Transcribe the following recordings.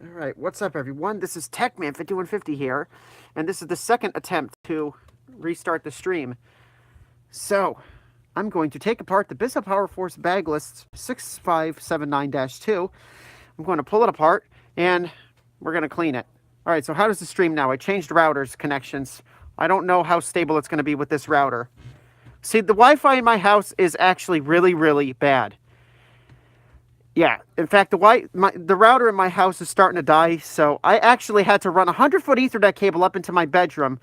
All right, what's up, everyone? This is TechMan5150 here, and this is the second attempt to restart the stream. So, I'm going to take apart the Bissel powerforce Bagless 6579-2. I'm going to pull it apart, and we're going to clean it. All right, so how does the stream now? I changed routers connections. I don't know how stable it's going to be with this router. See, the Wi-Fi in my house is actually really, really bad. Yeah, in fact, the router in my house is starting to die, so I actually had to run a 100-foot Ethernet cable up into my bedroom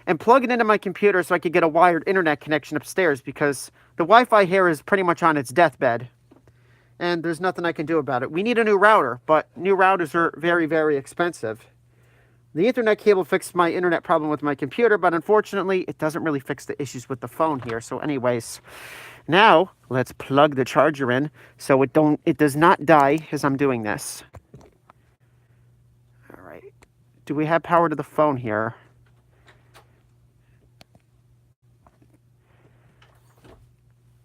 and plug it into my computer so I could get a wired internet connection upstairs because the Wi-Fi here is pretty much on its deathbed, and there's nothing I can do about it. We need a new router, but new routers are very, very expensive. The Ethernet cable fixed my internet problem with my computer, but unfortunately, it doesn't really fix the issues with the phone here. So anyways, now let's plug the charger in so it does not die as I'm doing this. All right. Do we have power to the phone here?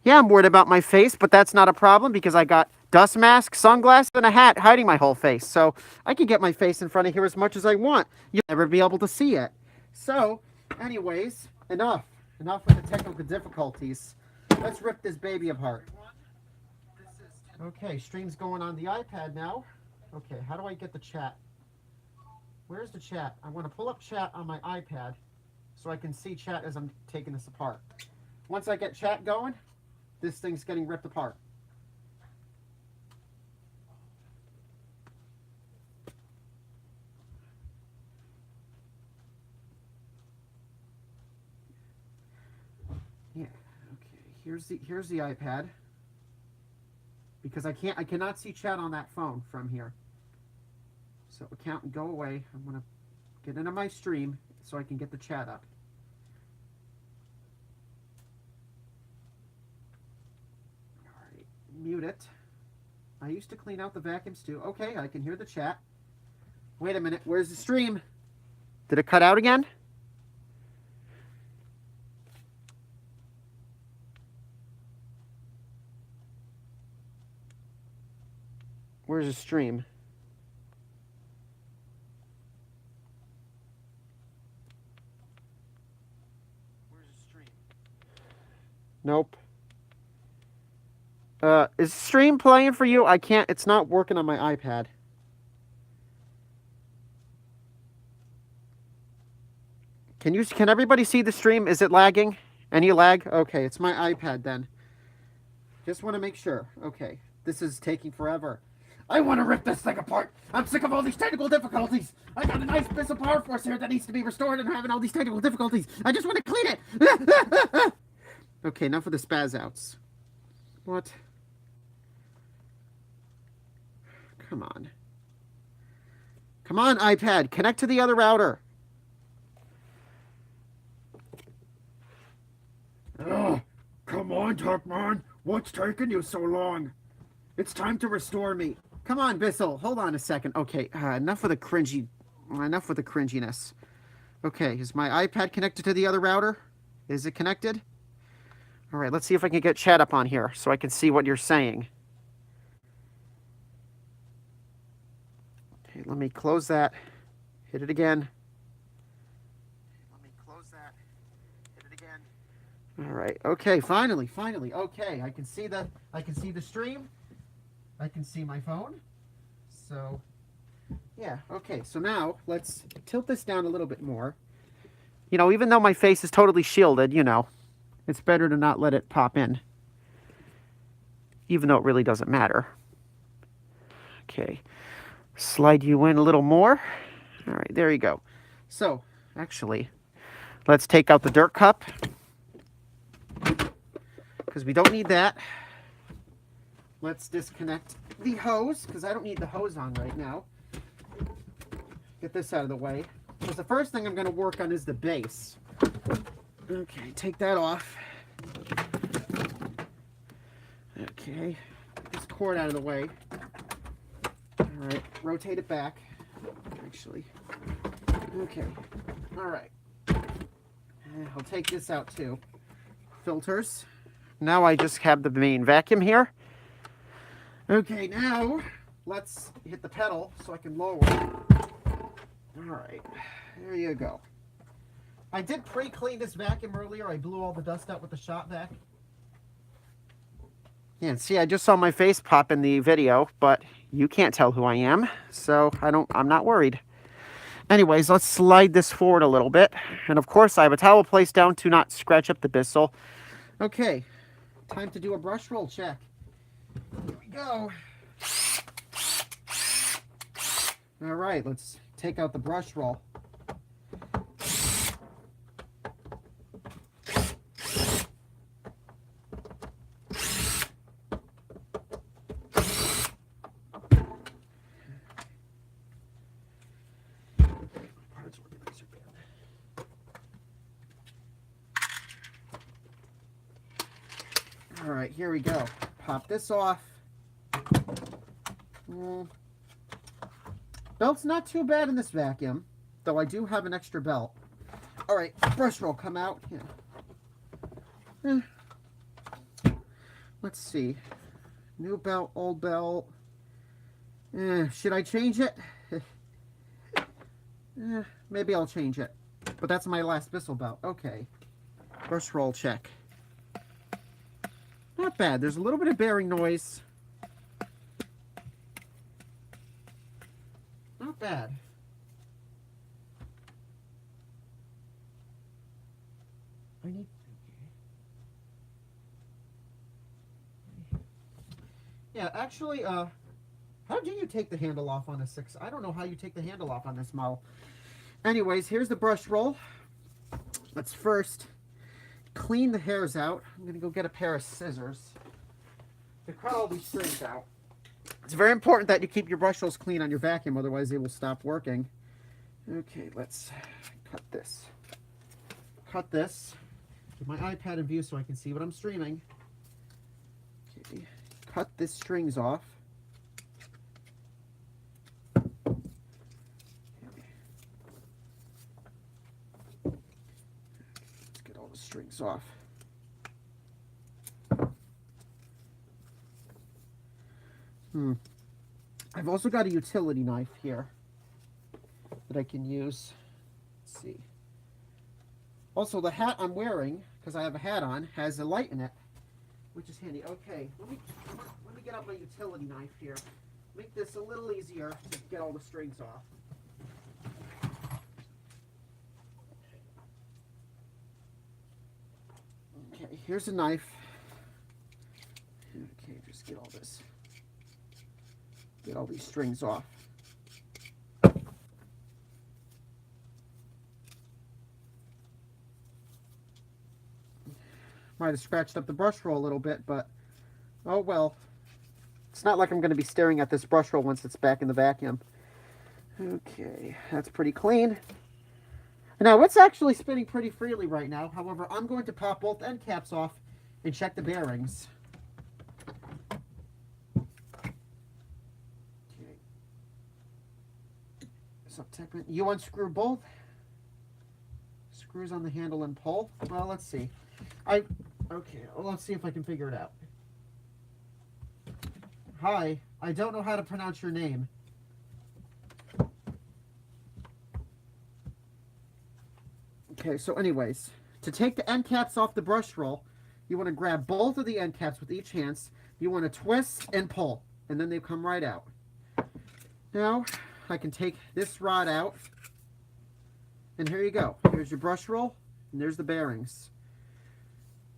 Yeah, I'm worried about my face, but that's not a problem because I got dust mask, sunglasses, and a hat hiding my whole face. So I can get my face in front of here as much as I want. You'll never be able to see it. So, anyways, enough with the technical difficulties. Let's rip this baby apart. Okay, stream's going on the iPad now. Okay, how do I get the chat? Where's the chat? I want to pull up chat on my iPad so I can see chat as I'm taking this apart. Once I get chat going, this thing's getting ripped apart. Yeah, okay. Here's the iPad. Because I cannot see chat on that phone from here. So account, go away. I'm gonna get into my stream so I can get the chat up. Alright, mute it. I used to clean out the vacuums too. Okay, I can hear the chat. Wait a minute, where's the stream? Did it cut out again? Where's the stream? Where's the stream? Nope. Is the stream playing for you? I can't, it's not working on my iPad. Can everybody see the stream? Is it lagging? Any lag? Okay, it's my iPad then. Just want to make sure. Okay, this is taking forever. I want to rip this thing apart. I'm sick of all these technical difficulties. I got a nice Bissel powerforce here that needs to be restored and I'm having all these technical difficulties. I just want to clean it. Okay, enough of the spaz outs. What? Come on. Come on, iPad. Connect to the other router. Ugh. Come on, Tuckman. What's taking you so long? It's time to restore me. Come on, Bissel. Hold on a second. Okay, enough with the cringiness. Okay, is my iPad connected to the other router? Is it connected? All right, let's see if I can get chat up on here so I can see what you're saying. Okay, let me close that. Hit it again. Let me close that. Hit it again. All right. Okay, finally. Okay, I can see the stream. I can see my phone. So, yeah, okay. So now let's tilt this down a little bit more. You know, even though my face is totally shielded, you know, it's better to not let it pop in. Even though it really doesn't matter. Okay. Slide you in a little more. All right, there you go. So, actually, let's take out the dirt cup. Because we don't need that. Let's disconnect the hose, because I don't need the hose on right now. Get this out of the way. Because the first thing I'm going to work on is the base. Okay, take that off. Okay, get this cord out of the way. Alright, rotate it back. Actually. Okay, alright. I'll take this out too. Filters. Now I just have the main vacuum here. Okay, now let's hit the pedal so I can lower. Alright, there you go. I did pre-clean this vacuum earlier. I blew all the dust out with the shop vac. Yeah, and see, I just saw my face pop in the video, but you can't tell who I am, so I'm not worried. Anyways, let's slide this forward a little bit. And of course, I have a towel placed down to not scratch up the Bissel. Okay, time to do a brush roll check. Here we go. All right, let's take out the brush roll. All right, here we go. Pop this off. Belt's not too bad in this vacuum, though I do have an extra belt. All right, brush roll, come out. Yeah. Let's see. New belt, old belt. Should I change it? Maybe I'll change it. But that's my last Bissel belt. Okay. Brush roll check. Not bad. There's a little bit of bearing noise. Not bad. Yeah, actually, how do you take the handle off on a 6? I don't know how you take the handle off on this model. Anyways, here's the brush roll. Let's first clean the hairs out. I'm going to go get a pair of scissors to cut all these strings out. It's very important that you keep your brush rolls clean on your vacuum, otherwise they will stop working. Okay, let's cut this. Cut this. Get my iPad in view so I can see what I'm streaming. Okay, cut this strings off. Strings off. I've also got a utility knife here that I can use. Let's see. Also, the hat I'm wearing, because I have a hat on, has a light in it, which is handy. Okay, let me get out my utility knife here. Make this a little easier to get all the strings off. Okay, here's a knife. Okay, just get all these strings off. Might have scratched up the brush roll a little bit, but oh well. It's not like I'm going to be staring at this brush roll once it's back in the vacuum. Okay, that's pretty clean. Now, it's actually spinning pretty freely right now. However, I'm going to pop both end caps off and check the bearings. Okay. So, you unscrew both screws on the handle and pull. Well, let's see. Okay, well, let's see if I can figure it out. Hi, I don't know how to pronounce your name. Okay, so anyways, to take the end caps off the brush roll, you want to grab both of the end caps with each hand. You want to twist and pull, and then they come right out. Now, I can take this rod out, and here you go. Here's your brush roll, and there's the bearings.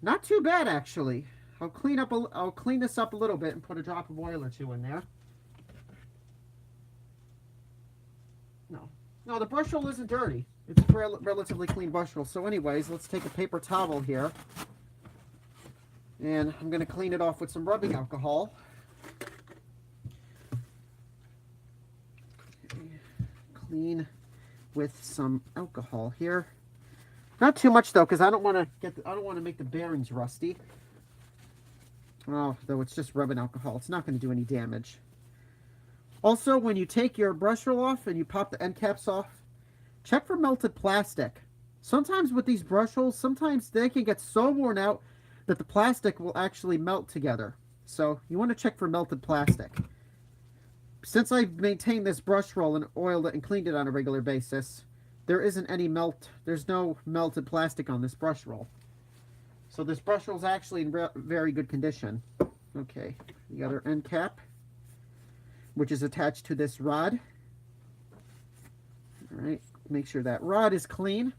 Not too bad, actually. I'll clean this up a little bit and put a drop of oil or two in there. No, the brush roll isn't dirty. It's a relatively clean brush roll. So anyways, let's take a paper towel here. And I'm going to clean it off with some rubbing alcohol. Okay. Clean with some alcohol here. Not too much though, because I don't want to make the bearings rusty. Oh, though it's just rubbing alcohol. It's not going to do any damage. Also, when you take your brush roll off and you pop the end caps off, check for melted plastic. Sometimes with these brush rolls, sometimes they can get so worn out that the plastic will actually melt together. So you want to check for melted plastic. since I've maintained this brush roll and oiled it and cleaned it on a regular basis, there isn't any there's no melted plastic on this brush roll. So this brush roll is actually in very good condition. Okay, the other end cap, which is attached to this rod. All right, make sure that rod is clean.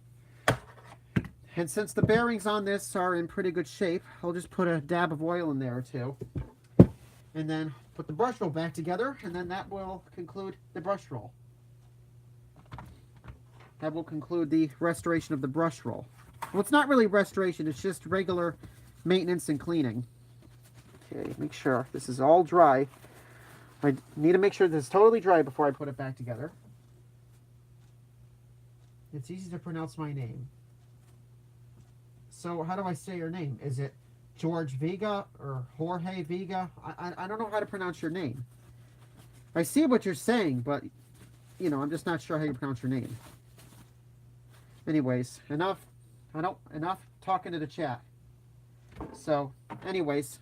And since the bearings on this are in pretty good shape, I'll just put a dab of oil in there or two. And then put the brush roll back together, and then that will conclude the brush roll. That will conclude the restoration of the brush roll. Well, it's not really restoration, it's just regular maintenance and cleaning. Okay, make sure this is all dry. I need to make sure this is totally dry before I put it back together. It's easy to pronounce my name. So how do I say your name? Is it George Vega or Jorge Vega? I don't know how to pronounce your name. I see what you're saying, but, you know, I'm just not sure how you pronounce your name. Anyways, enough talking to the chat. So, anyways,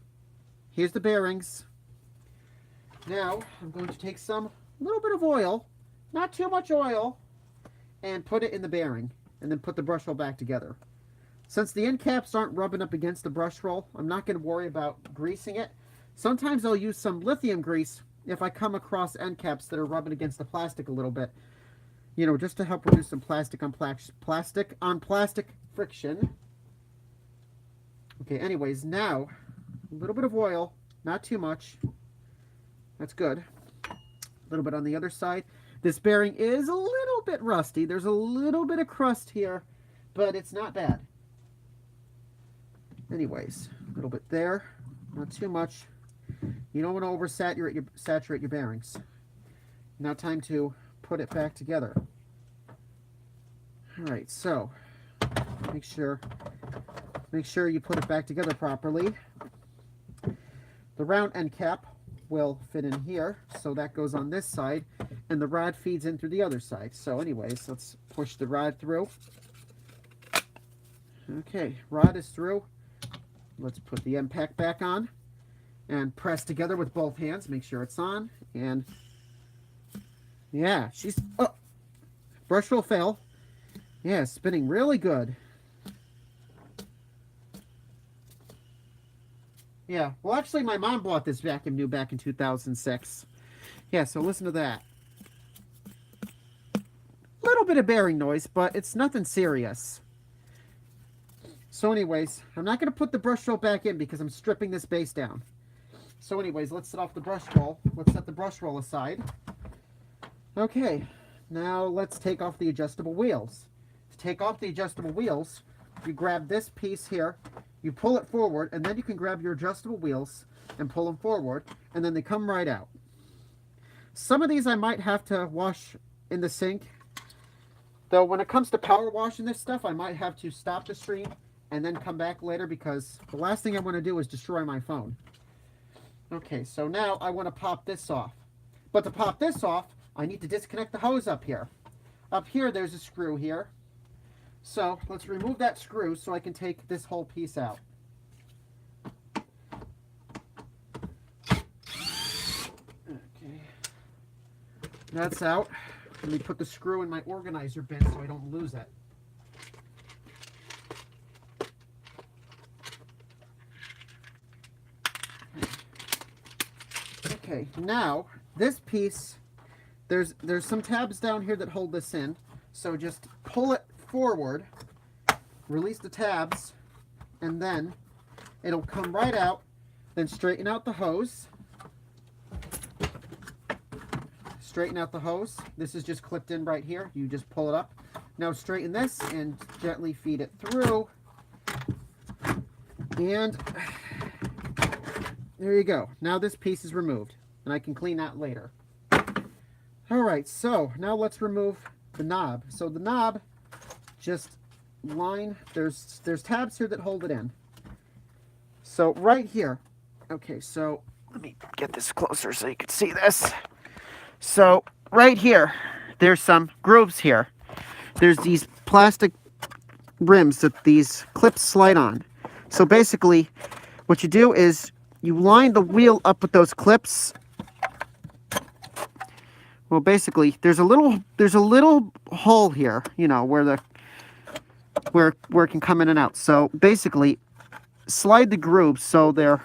here's the bearings. Now, I'm going to take a little bit of oil, not too much oil, and put it in the bearing, and then put the brush roll back together. Since the end caps aren't rubbing up against the brush roll, I'm not going to worry about greasing it. Sometimes I'll use some lithium grease if I come across end caps that are rubbing against the plastic a little bit. You know, just to help reduce some plastic on plastic friction. Okay, anyways, now, a little bit of oil, not too much. That's good. A little bit on the other side. This bearing is a little bit rusty. There's a little bit of crust here, but it's not bad. Anyways, a little bit there, not too much. You don't want to oversaturate your bearings. Now time to put it back together. All right, so make sure you put it back together properly. The round end cap will fit in here, so that goes on this side, and the rod feeds in through the other side. So anyways, let's push the rod through. Okay, rod is through. Let's put the impact back on and press together with both hands. Make sure it's on. And yeah, brush roll fail. Yeah, spinning really good. Yeah, well, actually, my mom bought this vacuum new back in 2006. Yeah, so listen to that. Little bit of bearing noise, but it's nothing serious. So anyways, I'm not going to put the brush roll back in because I'm stripping this base down. So anyways, let's set off the brush roll. Let's set the brush roll aside. Okay, now let's take off the adjustable wheels. To take off the adjustable wheels, you grab this piece here, you pull it forward, and then you can grab your adjustable wheels and pull them forward, and then they come right out. Some of these I might have to wash in the sink. Though when it comes to power washing this stuff, I might have to stop the stream and then come back later because the last thing I want to do is destroy my phone. Okay, so now I want to pop this off. But to pop this off, I need to disconnect the hose up here. Up here, there's a screw here. So let's remove that screw so I can take this whole piece out. Okay, that's out. Let me put the screw in my organizer bin so I don't lose it. Okay, now this piece, there's some tabs down here that hold this in. So just pull it forward, release the tabs, and then it'll come right out. Then straighten out the hose. Straighten out the hose. This is just clipped in right here. You just pull it up. Now straighten this and gently feed it through. And there you go. Now this piece is removed, and I can clean that later. All right, so now let's remove the knob. So the knob, just there's tabs here that hold it in. So right here, okay, so let me get this closer so you can see this. So right here, there's some grooves here. There's these plastic rims that these clips slide on. So basically, what you do is you line the wheel up with those clips, Well, basically, there's a little hole here, you know, where it can come in and out. So basically, slide the grooves so they're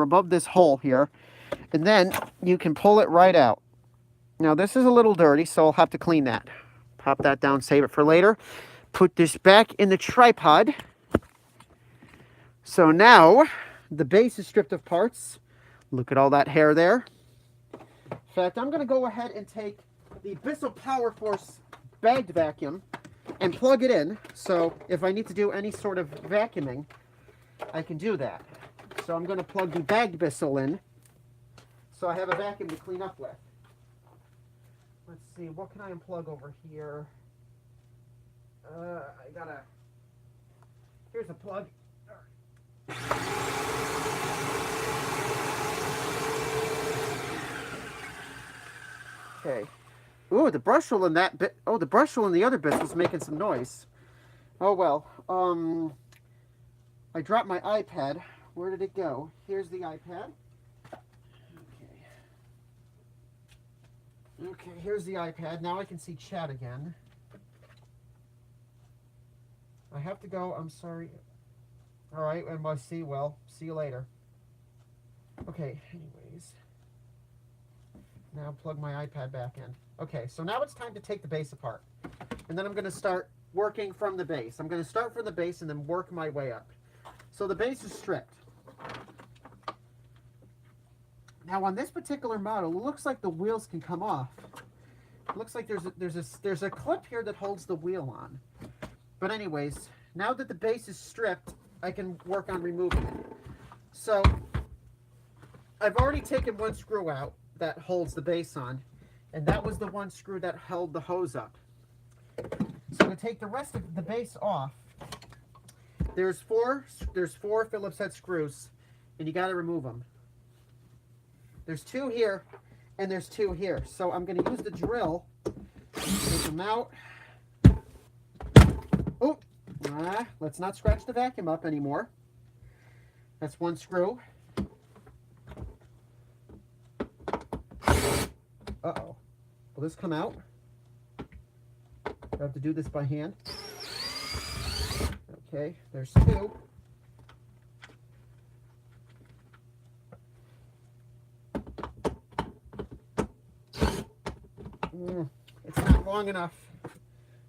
above this hole here, and then you can pull it right out. Now this is a little dirty, so I'll have to clean that. Pop that down, save it for later. Put this back in the tripod. So now the base is stripped of parts. Look at all that hair there. In fact, I'm going to go ahead and take the Bissel powerforce bagged vacuum and plug it in. So if I need to do any sort of vacuuming, I can do that. So I'm going to plug the bagged Bissel in so I have a vacuum to clean up with. Let's see, what can I unplug over here? Here's a plug. Okay. Ooh, the brush hole in that bit. Oh, the brush hole in the other bit was making some noise. Oh well. I dropped my iPad. Where did it go? Here's the iPad. Okay, here's the iPad. Now I can see chat again. I have to go. I'm sorry. All right, and I see. Well, see you later. Okay, anyways. Now plug my iPad back in. Okay, so now it's time to take the base apart. And then I'm going to start working from the base. I'm going to start from the base and then work my way up. So the base is stripped. Now on this particular model, it looks like the wheels can come off. It looks like there's a clip here that holds the wheel on. But anyways, now that the base is stripped, I can work on removing it. So I've already taken one screw out that holds the base on, and that was the one screw that held the hose up. So to take the rest of the base off, there's four Phillips head screws, and you got to remove them. There's two here, and there's two here. So I'm going to use the drill to take them out. Oh, let's not scratch the vacuum up anymore. That's one screw. Uh-oh. Will this come out? I have to do this by hand. Okay, there's two. It's not long enough.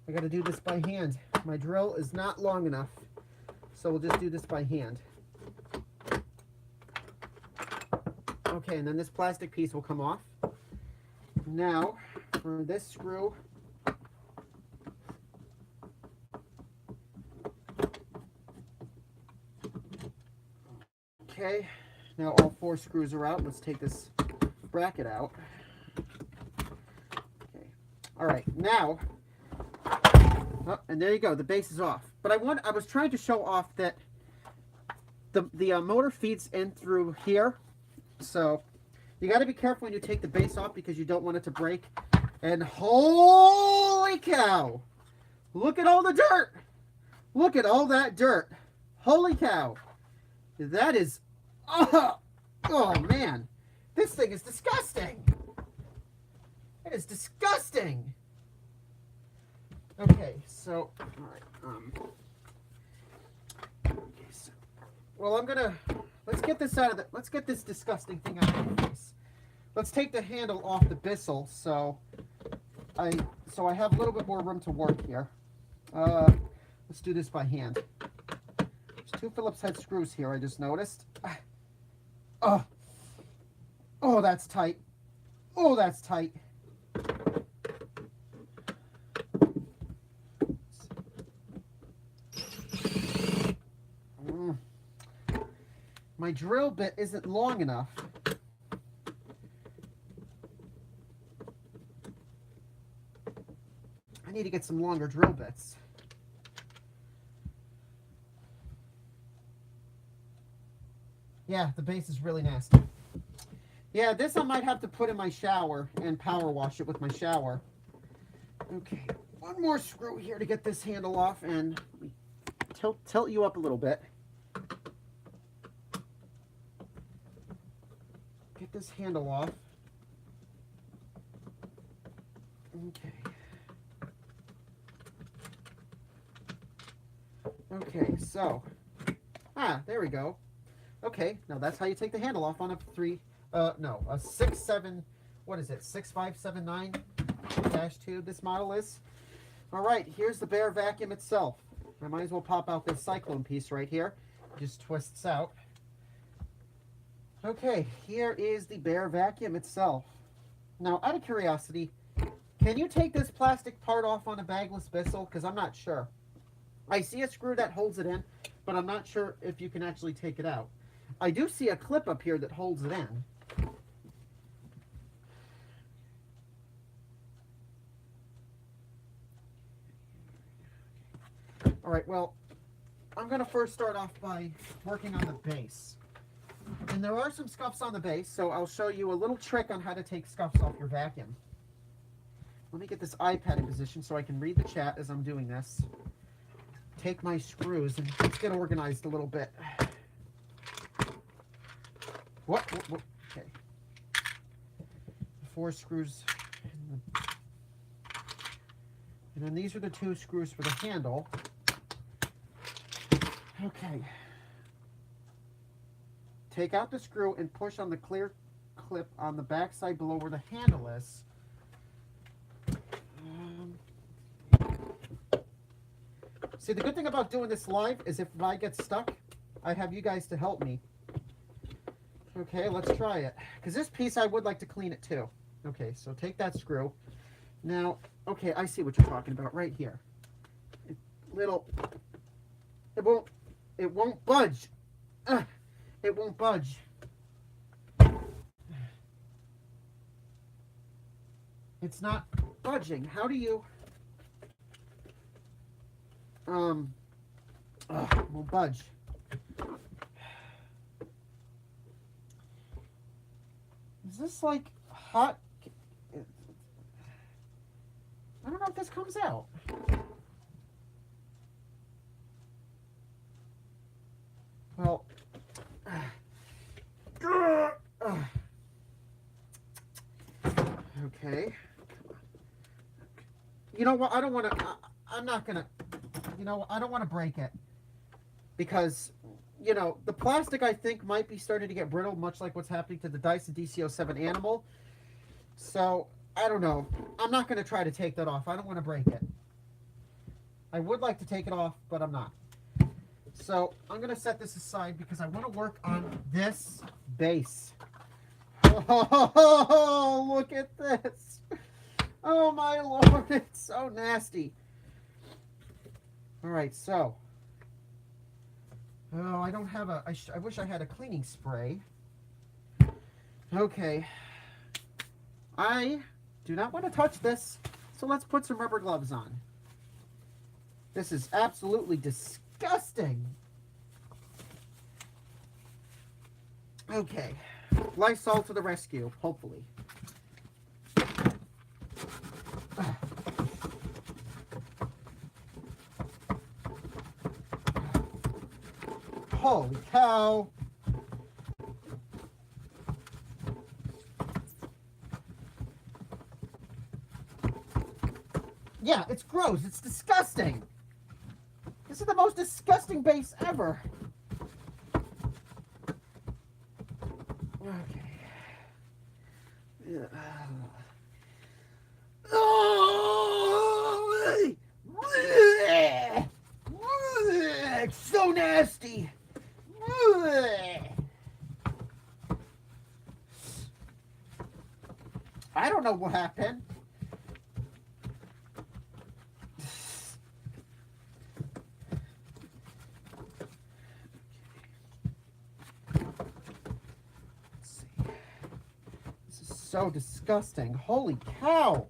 I got to do this by hand. My drill is not long enough, so we'll just do this by hand. Okay, and then this plastic piece will come off. Now, for this screw, okay, now all four screws are out. Let's take this bracket out. Okay, all right, now, oh, and there you go, the base is off. But I was trying to show off that the motor feeds in through here, so you got to be careful when you take the base off because you don't want it to break. And holy cow! Look at all the dirt! Look at all that dirt! Holy cow! That is... oh man! This thing is disgusting! It is disgusting! Okay, so... Alright, okay, so... Well, I'm gonna... Let's get this out of the... Let's get this disgusting thing out of the face. Let's take the handle off the Bissel so I have a little bit more room to work here. Let's do this by hand. There's two Phillips head screws here, I just noticed. Oh, that's tight. Oh, that's tight. My drill bit isn't long enough. I need to get some longer drill bits. Yeah, the base is really nasty. Yeah, this I might have to put in my shower and power wash it with my shower. Okay, one more screw here to get this handle off, and tilt you up a little bit. Get this handle off. Okay. Okay, so, there we go. Okay, now that's how you take the handle off on a a 6.7, what is it, 6579 dash 2 this model is. All right, here's the bare vacuum itself. I might as well pop out this cyclone piece right here. It just twists out. Okay, here is the bare vacuum itself. Now, out of curiosity, can you take this plastic part off on a bagless Bissel? Because I'm not sure. I see a screw that holds it in, but I'm not sure if you can actually take it out. I do see a clip up here that holds it in. All right, well, I'm going to first start off by working on the base. And there are some scuffs on the base, so I'll show you a little trick on how to take scuffs off your vacuum. Let me get this iPad in position so I can read the chat as I'm doing this. Take my screws and let's get organized a little bit. What? Okay. 4 screws. And then these are the 2 screws for the handle. Okay. Take out the screw and push on the clear clip on the back side below where the handle is. See, the good thing about doing this live is if I get stuck, I have you guys to help me. Okay, let's try it. Because this piece, I would like to clean it too. Okay, so take that screw. Now, okay, I see what you're talking about right here. It won't budge. It won't budge. It's not budging. How do you... won't budge. Is this like hot? I don't know if this comes out. Well, okay. You know what? I don't want to. I'm not gonna. You know, I don't want to break it because, you know, the plastic I think might be starting to get brittle, much like what's happening to the Dyson DC07 Animal. So I don't know. I'm not going to try to take that off. I don't want to break it. I would like to take it off, but I'm not. So I'm going to set this aside because I want to work on this base. Oh, look at this. Oh my Lord, it's so nasty. All right, so, oh, I don't have a, I wish I had a cleaning spray. Okay, I do not want to touch this, so let's put some rubber gloves on. This is absolutely disgusting. Okay, Lysol to the rescue, hopefully. Holy cow. Yeah, it's gross. It's disgusting. This is the most disgusting base ever. Okay. Yeah. Oh, it's so nasty. I don't know what happened. Let's see. This is so disgusting. Holy cow.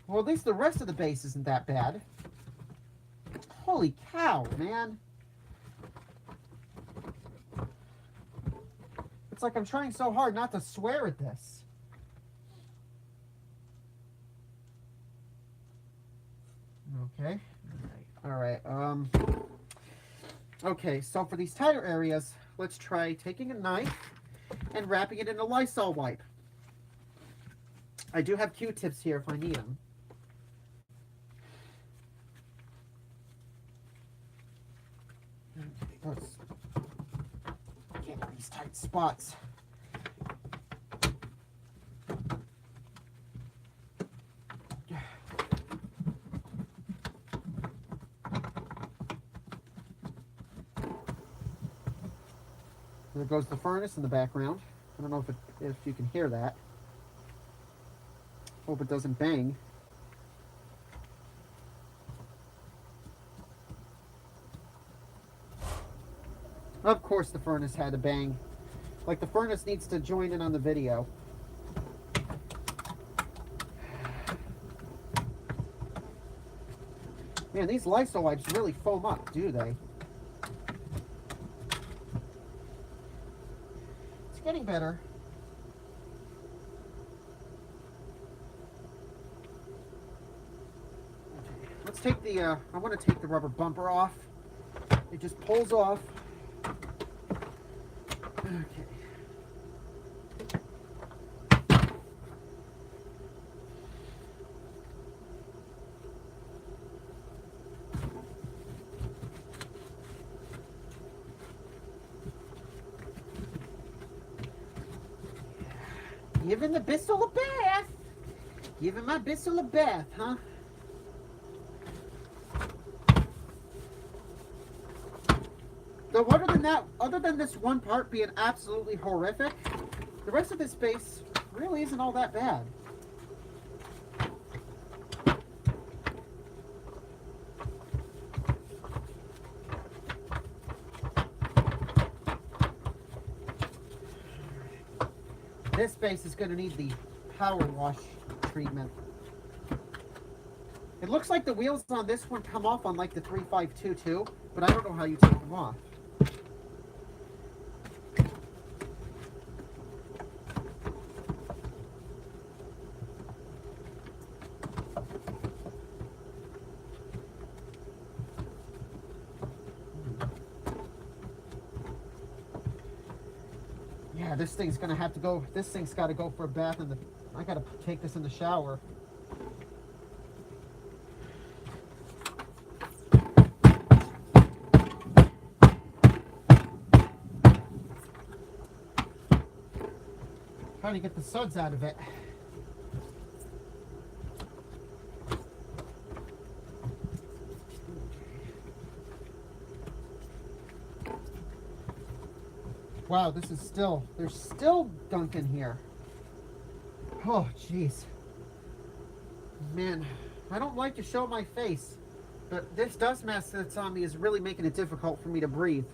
Well, at least the rest of the base isn't that bad. Holy cow, man. It's like I'm trying so hard not to swear at this. Okay. All right. Okay, so for these tighter areas, let's try taking a knife and wrapping it in a Lysol wipe. I do have Q-tips here if I need them. Okay, let's get in these tight spots. There goes the furnace in the background. I don't know if you can hear that. Hope it doesn't bang. Of course the furnace had a bang. Like the furnace needs to join in on the video. Man, these Lysol wipes really foam up, do they? It's getting better. Okay, let's take the, I want to take the rubber bumper off. It just pulls off. Okay. Giving the Bissel a bath. Giving my Bissel a bath, huh? So other than that, other than this one part being absolutely horrific, the rest of this base really isn't all that bad. This base is going to need the power wash treatment. It looks like the wheels on this one come off on like the 352 too, but I don't know how you take them off. Yeah, this thing's gonna have to go. This thing's got to go for a bath, and I gotta take this in the shower. Trying to get the suds out of it. Wow, this is still, there's still gunk in here. Oh, jeez. Man, I don't like to show my face, but this dust mask that's on me is really making it difficult for me to breathe.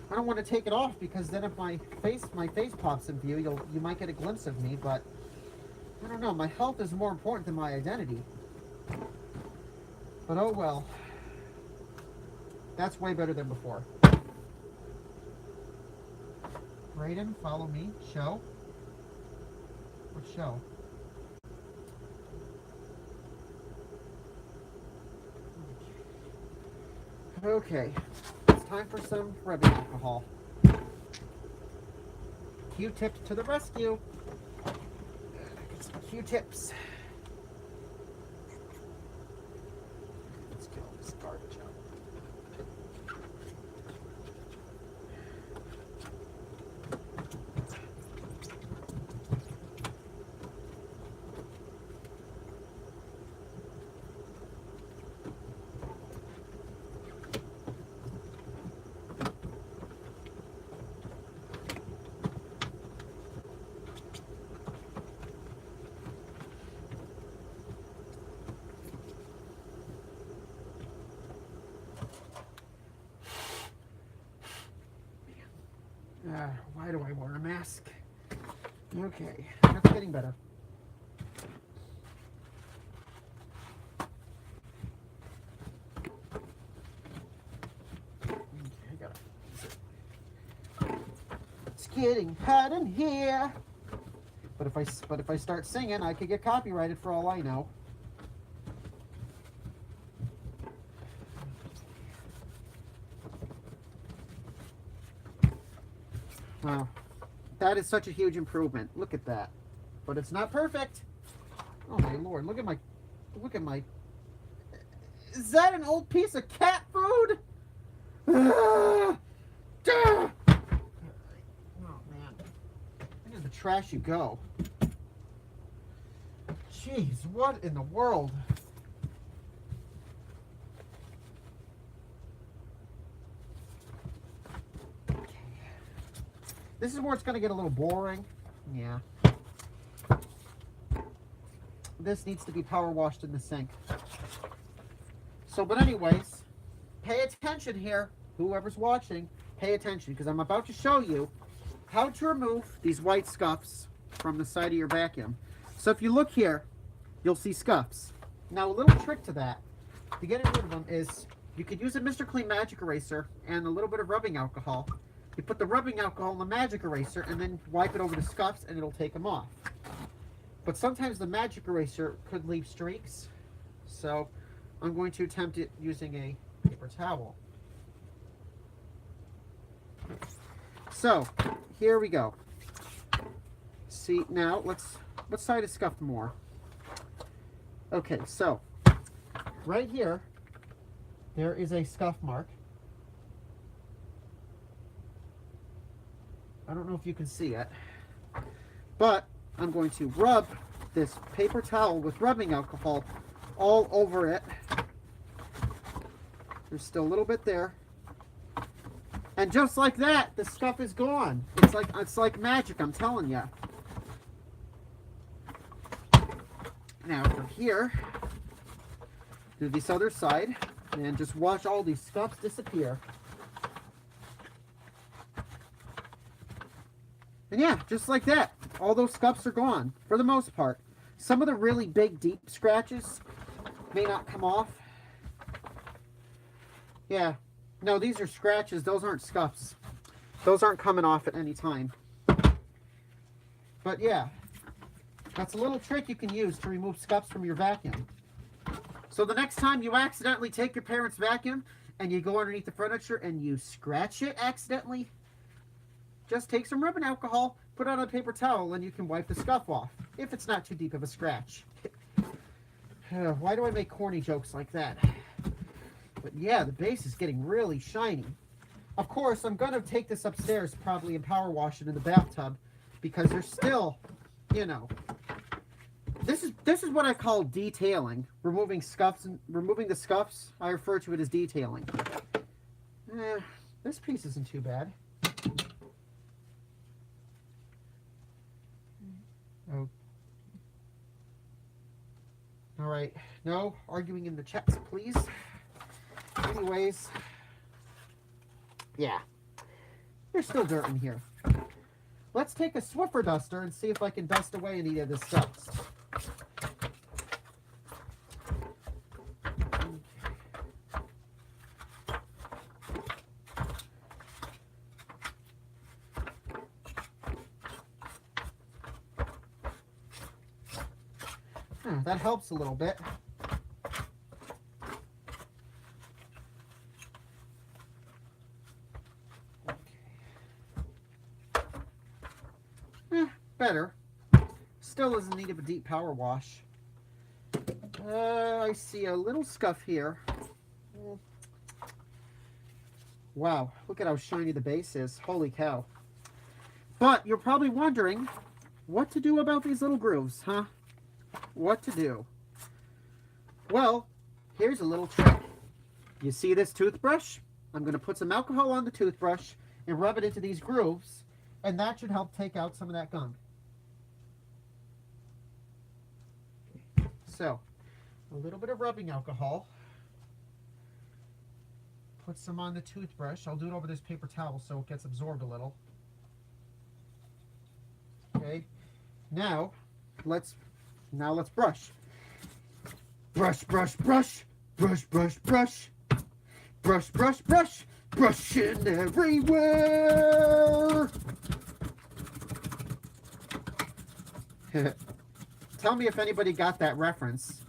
I don't want to take it off because then if my face pops in view, you might get a glimpse of me, but I don't know, my health is more important than my identity. But oh well. That's way better than before. Brayden, follow me. Show. What show? Okay. It's time for some rubbing alcohol. Q-tips to the rescue. Get some Q-tips. Let's get all this garbage out. Why do I wear a mask? Okay, that's getting better. Okay, I got it. It's getting hot in here. But if I start singing, I could get copyrighted for all I know. Wow. That is such a huge improvement. Look at that. But it's not perfect. Oh my lord, look at my, is that an old piece of cat food? Oh man. Into the trash you go. Jeez, what in the world? Okay. This is where it's going to get a little boring. Yeah. This needs to be power washed in the sink. So, but anyways, pay attention here. Whoever's watching, pay attention, because I'm about to show you how to remove these white scuffs from the side of your vacuum. So if you look here, you'll see scuffs. Now, a little trick to that, to get rid of them, is you could use a Mr. Clean Magic Eraser and a little bit of rubbing alcohol. You put the rubbing alcohol in the magic eraser and then wipe it over the scuffs and it'll take them off. But sometimes the magic eraser could leave streaks, so I'm going to attempt it using a paper towel. So, here we go. See, now, what side is scuffed more? Okay, so, right here, there is a scuff mark. I don't know if you can see it, but I'm going to rub this paper towel with rubbing alcohol all over it. There's still a little bit there. And just like that, the scuff is gone. It's like magic, I'm telling you. Now from here, do this other side, and just watch all these scuffs disappear. And yeah, just like that, all those scuffs are gone, for the most part. Some of the really big, deep scratches may not come off. Yeah. No, these are scratches. Those aren't scuffs. Those aren't coming off at any time. But yeah, that's a little trick you can use to remove scuffs from your vacuum. So the next time you accidentally take your parents' vacuum and you go underneath the furniture and you scratch it accidentally, just take some rubbing alcohol, put it on a paper towel, and you can wipe the scuff off, if it's not too deep of a scratch. Why do I make corny jokes like that? But yeah, the base is getting really shiny. Of course, I'm going to take this upstairs probably and power wash it in the bathtub, because there's still, you know, this is what I call detailing. Removing scuffs and removing the scuffs, I refer to it as detailing. This piece isn't too bad. Oh. All right. No arguing in the chats, please. Anyways, yeah, there's still dirt in here. Let's take a Swiffer duster and see if I can dust away any of this dust. That helps a little bit. Better. Still is in need of a deep power wash. I see a little scuff here. Wow, look at how shiny the base is. Holy cow. But you're probably wondering what to do about these little grooves, huh? What to do? Well, here's a little trick. You see this toothbrush? I'm going to put some alcohol on the toothbrush and rub it into these grooves, and that should help take out some of that gunk. So, a little bit of rubbing alcohol. Put some on the toothbrush. I'll do it over this paper towel so it gets absorbed a little. Okay. Now let's brush. Brush, brush, brush. Brush, brush, brush. Brush, brush, brush. Brushing everywhere. Tell me if anybody got that reference.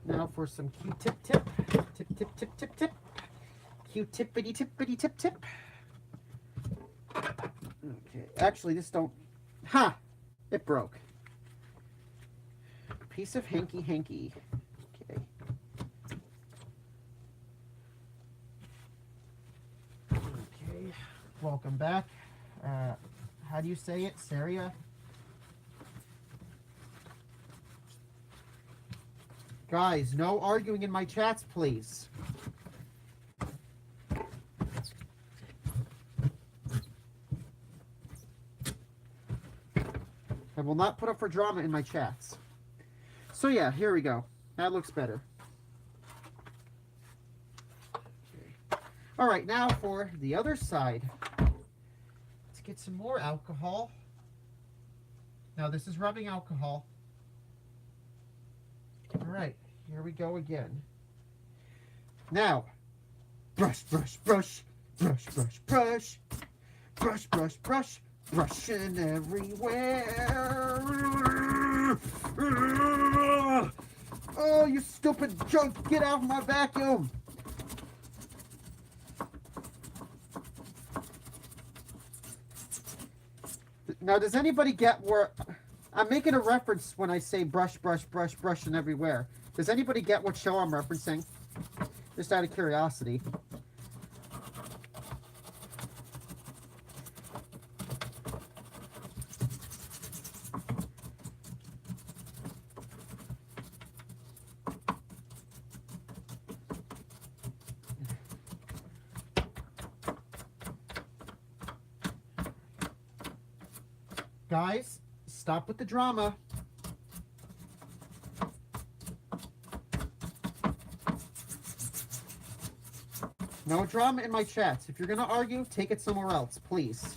Now for some Q-tip tip. Tip, tip, tip, tip, tip. Q-tippity, tippity, tip, tip. Okay, actually this don't... Ha! It broke. Piece of hanky-hanky. Okay. Okay, welcome back. How do you say it? Saria? Guys, no arguing in my chats, please. I will not put up for drama in my chats. So yeah, here we go. That looks better. Okay. All right, now for the other side. Let's get some more alcohol. Now this is rubbing alcohol. All right, here we go again. Now, brush, brush, brush, brush, brush, brush, brush, brush, brush, brushing everywhere. Oh, you stupid junk, get out of my vacuum. Now, does anybody get where... I'm making a reference when I say brush, brush, brush, brushing everywhere. Does anybody get what show I'm referencing? Just out of curiosity. Guys, stop with the drama. No drama in my chats. If you're going to argue, take it somewhere else, please.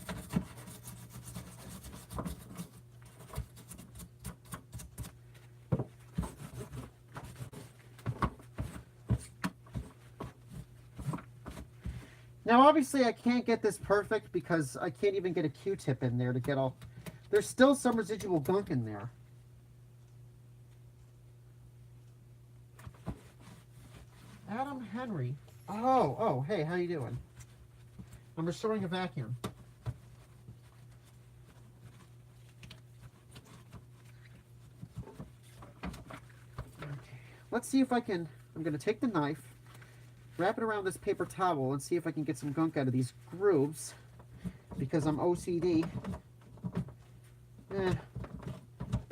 Now, obviously, I can't get this perfect because I can't even get a Q-tip in there to get all... There's still some residual gunk in there. Adam Henry. Oh, hey, how you doing? I'm restoring a vacuum. Okay. Let's see if I can... I'm going to take the knife, wrap it around this paper towel, and see if I can get some gunk out of these grooves, because I'm OCD.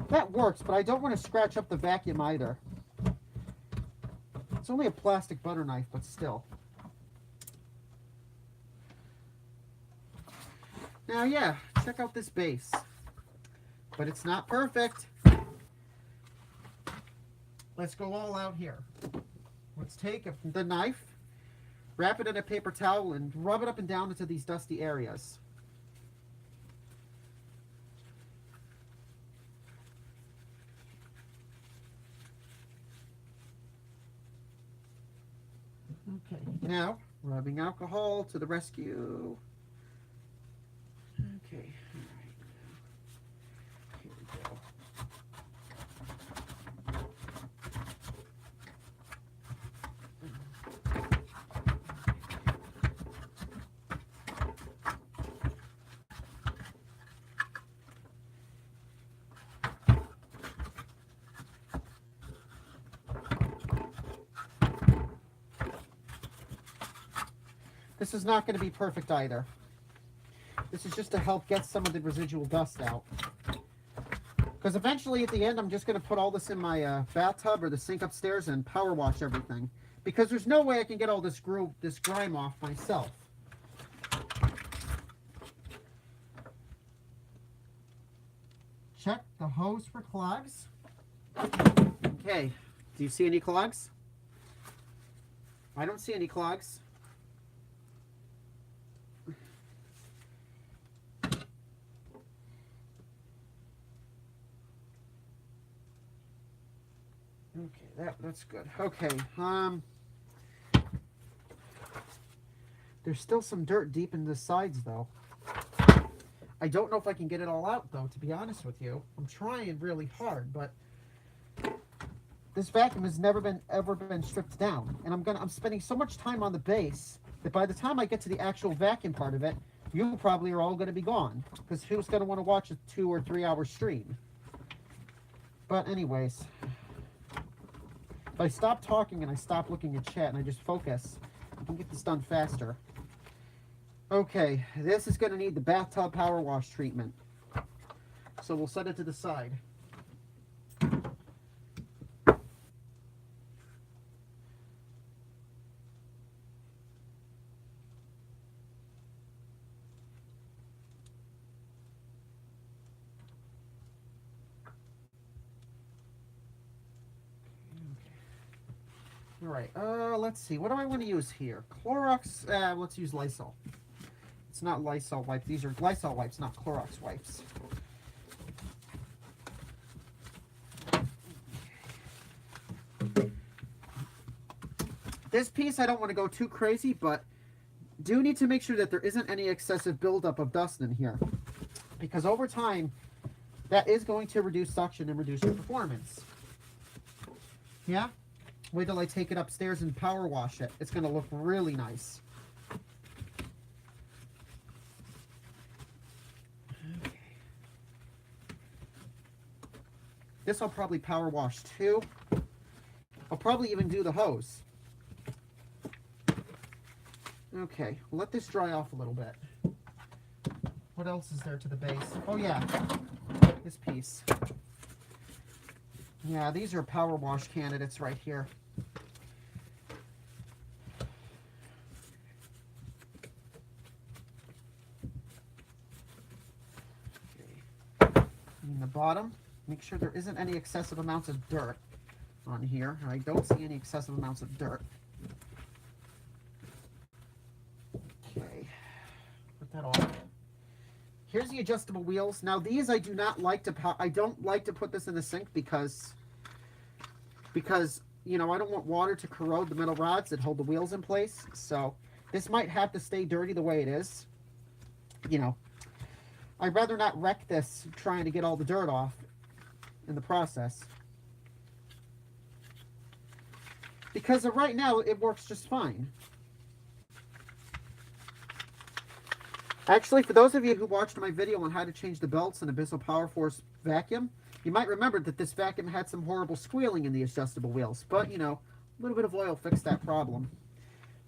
That works, but I don't want to scratch up the vacuum either. It's only a plastic butter knife, but still. Now, yeah, check out this base. But it's not perfect. Let's go all out here. Let's take the knife, wrap it in a paper towel, and rub it up and down into these dusty areas. Okay, now, rubbing alcohol to the rescue. Okay, all right. Here we go. This is not going to be perfect either. This is just to help get some of the residual dust out. Because eventually at the end, I'm just going to put all this in my bathtub or the sink upstairs and power wash everything. Because there's no way I can get all this grime off myself. Check the hose for clogs. Okay, do you see any clogs? I don't see any clogs. Okay, that's good. Okay, there's still some dirt deep in the sides, though. I don't know if I can get it all out, though, to be honest with you. I'm trying really hard, but this vacuum has never ever been stripped down, and I'm spending so much time on the base that by the time I get to the actual vacuum part of it, you probably are all going to be gone, because who's going to want to watch a 2 or 3 hour stream? But anyways, if I stop talking and I stop looking at chat and I just focus, I can get this done faster. Okay, this is going to need the bathtub power wash treatment, so we'll set it to the side. All right, let's see. What do I want to use here? Clorox, let's use Lysol. It's not Lysol wipes. These are Lysol wipes, not Clorox wipes. This piece, I don't want to go too crazy, but do need to make sure that there isn't any excessive buildup of dust in here, because over time, that is going to reduce suction and reduce your performance. Yeah? Wait till I take it upstairs and power wash it. It's going to look really nice. Okay. This I'll probably power wash too. I'll probably even do the hose. Okay, we'll let this dry off a little bit. What else is there to the base? Oh yeah, this piece. Yeah, these are power wash candidates right here. In the bottom, make sure there isn't any excessive amounts of dirt on here. I don't see any excessive amounts of dirt. Okay, put that on. Here's the adjustable wheels. Now these I do not like to I don't like to put this in the sink because you know, I don't want water to corrode the metal rods that hold the wheels in place. So this might have to stay dirty the way it is. You know, I'd rather not wreck this trying to get all the dirt off in the process. Because right now, it works just fine. Actually, for those of you who watched my video on how to change the belts in a Bissel powerforce vacuum, you might remember that this vacuum had some horrible squealing in the adjustable wheels. But, you know, a little bit of oil fixed that problem.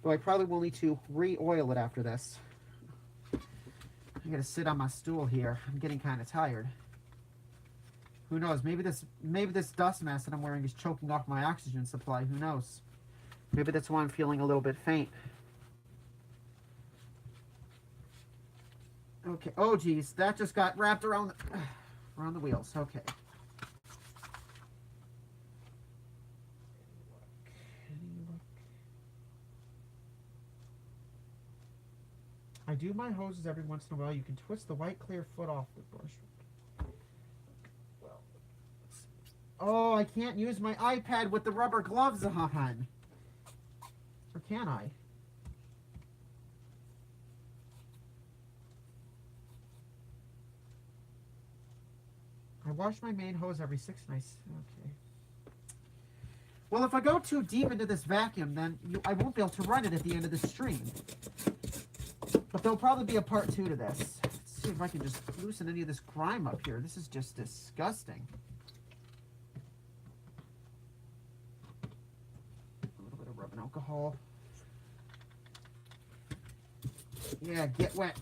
Though I probably will need to re-oil it after this. I gotta sit on my stool here. I'm getting kind of tired. Who knows? Maybe this dust mask that I'm wearing is choking off my oxygen supply. Who knows? Maybe that's why I'm feeling a little bit faint. Okay. Oh, geez. That just got wrapped around the wheels. Okay. I do my hoses every once in a while. You can twist the white clear foot off the brush. Well, oh, I can't use my iPad with the rubber gloves on. Or can I? I wash my main hose every 6 nights. Okay. Well, if I go too deep into this vacuum, then I won't be able to run it at the end of the stream. But there'll probably be a part 2 to this. Let's see if I can just loosen any of this grime up here. This is just disgusting. A little bit of rubbing alcohol. Yeah, get wet.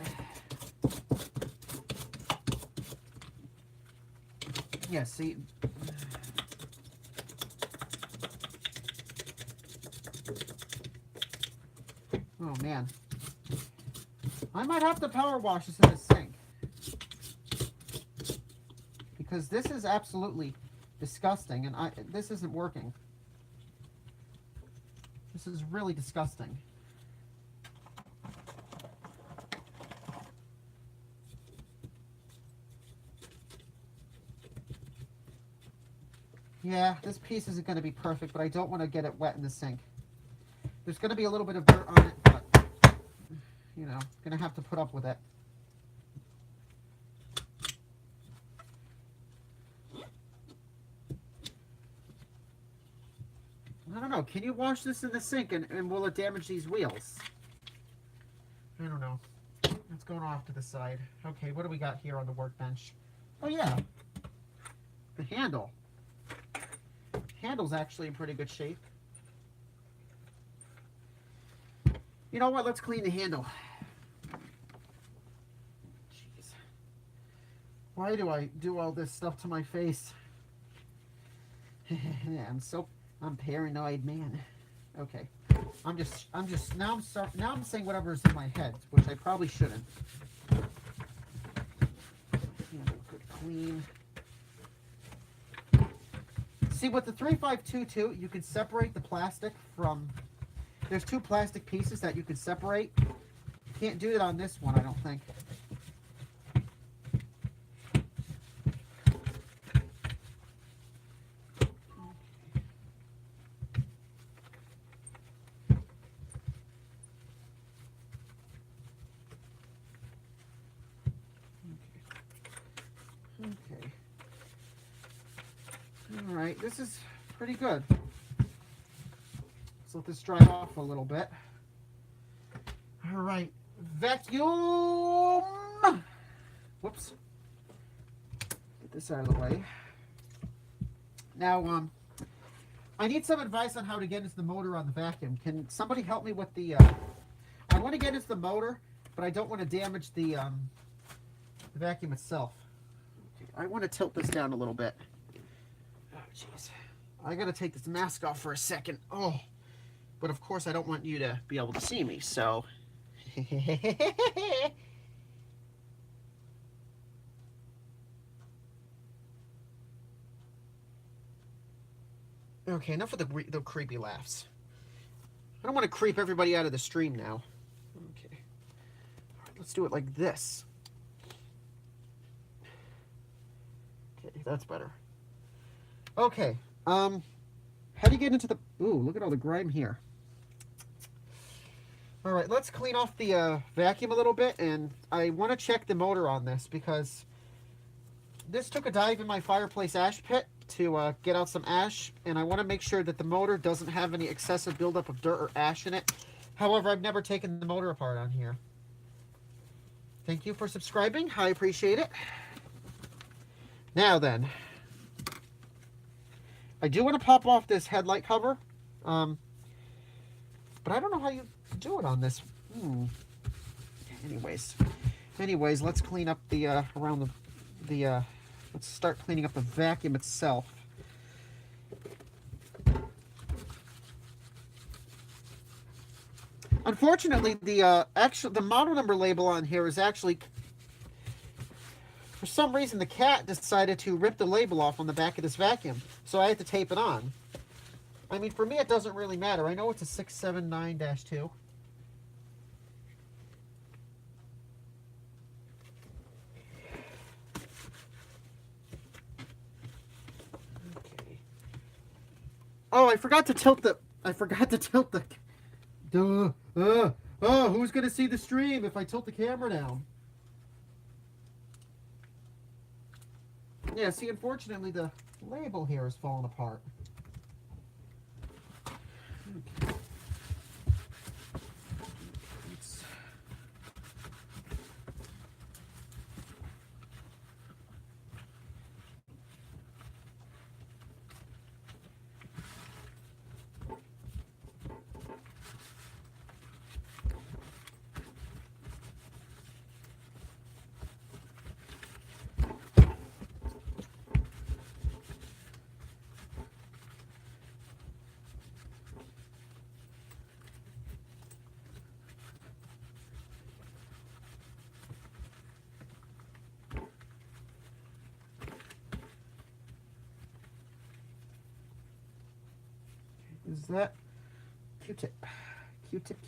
Yeah, see. Oh, man. I might have to power wash this in the sink. Because this is absolutely disgusting, and this isn't working. This is really disgusting. Yeah, this piece isn't going to be perfect, but I don't want to get it wet in the sink. There's going to be a little bit of dirt on it, but, you know, going to have to put up with it. I don't know. Can you wash this in the sink and will it damage these wheels? I don't know. It's going off to the side. Okay, what do we got here on the workbench? Oh yeah, the handle. Handle's actually in pretty good shape. You know what? Let's clean the handle. Jeez. Why do I do all this stuff to my face? I'm paranoid, man. Okay. Now I'm saying whatever's in my head, which I probably shouldn't. Handle good clean. See, with the 3522, you can separate the plastic from... There's two plastic pieces that you can separate. Can't do it on this one, I don't think. Okay. All right, this is pretty good. Let's let this dry off a little bit. All right, vacuum. Whoops. Get this out of the way. Now, I need some advice on how to get into the motor on the vacuum. Can somebody help me with the... I want to get into the motor, but I don't want to damage the vacuum itself. Okay, I want to tilt this down a little bit. Oh, jeez. I got to take this mask off for a second. Oh, but of course I don't want you to be able to see me, so... Okay, enough of the creepy laughs. I don't want to creep everybody out of the stream now. Okay. All right, let's do it like this. Okay, that's better. Okay. How do you get into the... Ooh, look at all the grime here. All right, let's clean off the vacuum a little bit, and I want to check the motor on this because this took a dive in my fireplace ash pit to get out some ash, and I want to make sure that the motor doesn't have any excessive buildup of dirt or ash in it. However, I've never taken the motor apart on here. Thank you for subscribing. I appreciate it. Now then, I do want to pop off this headlight cover, but I don't know how you do it on this. Anyways, let's clean up the around the let's start cleaning up the vacuum itself. Unfortunately, the model number label on here is actually, for some reason, the cat decided to rip the label off on the back of this vacuum, so I had to tape it on. I mean, for me, it doesn't really matter. I know it's a 679-2. Okay. Oh, I forgot to tilt the... Oh, who's going to see the stream if I tilt the camera down? Yeah, see, unfortunately, the label here is falling apart. Okay. Is that Q-tip? Q-tip.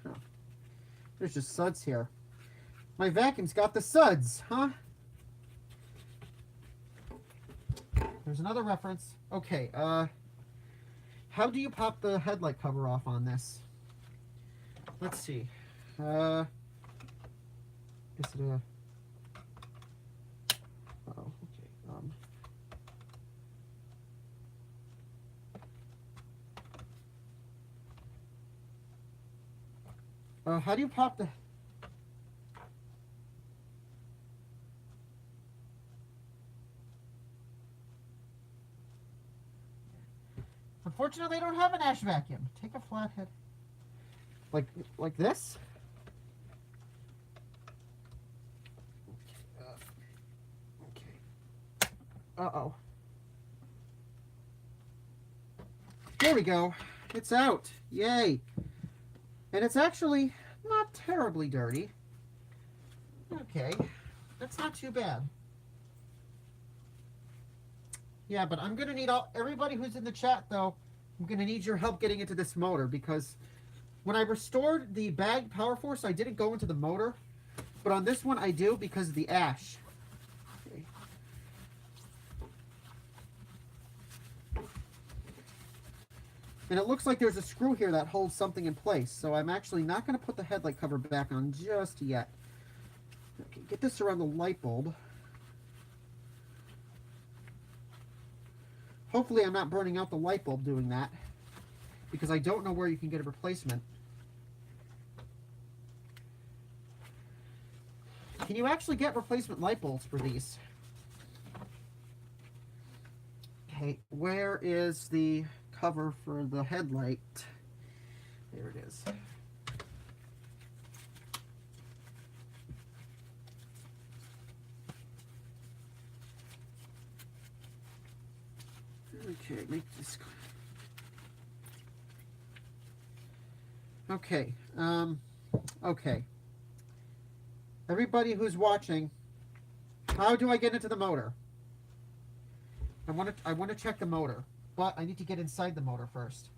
Oh. There's just suds here. My vacuum's got the suds, huh? There's another reference. Okay, how do you pop the headlight cover off on this? Let's see. Is it a... Oh, okay. How do you pop the... Unfortunately, I don't have an ash vacuum. Take a flathead. Like this? Okay. Uh-oh. There we go. It's out. Yay. And it's actually not terribly dirty. Okay. That's not too bad. Yeah, but I'm going to need everybody who's in the chat, though, I'm going to need your help getting into this motor, because when I restored the bag powerforce, I didn't go into the motor. But on this one, I do because of the ash. Okay. And it looks like there's a screw here that holds something in place. So I'm actually not going to put the headlight cover back on just yet. Okay, get this around the light bulb. Hopefully I'm not burning out the light bulb doing that, because I don't know where you can get a replacement. Can you actually get replacement light bulbs for these? Okay, where is the cover for the headlight? There it is. Okay, make this... Okay, okay. Everybody who's watching, how do I get into the motor? I want to check the motor, but I need to get inside the motor first.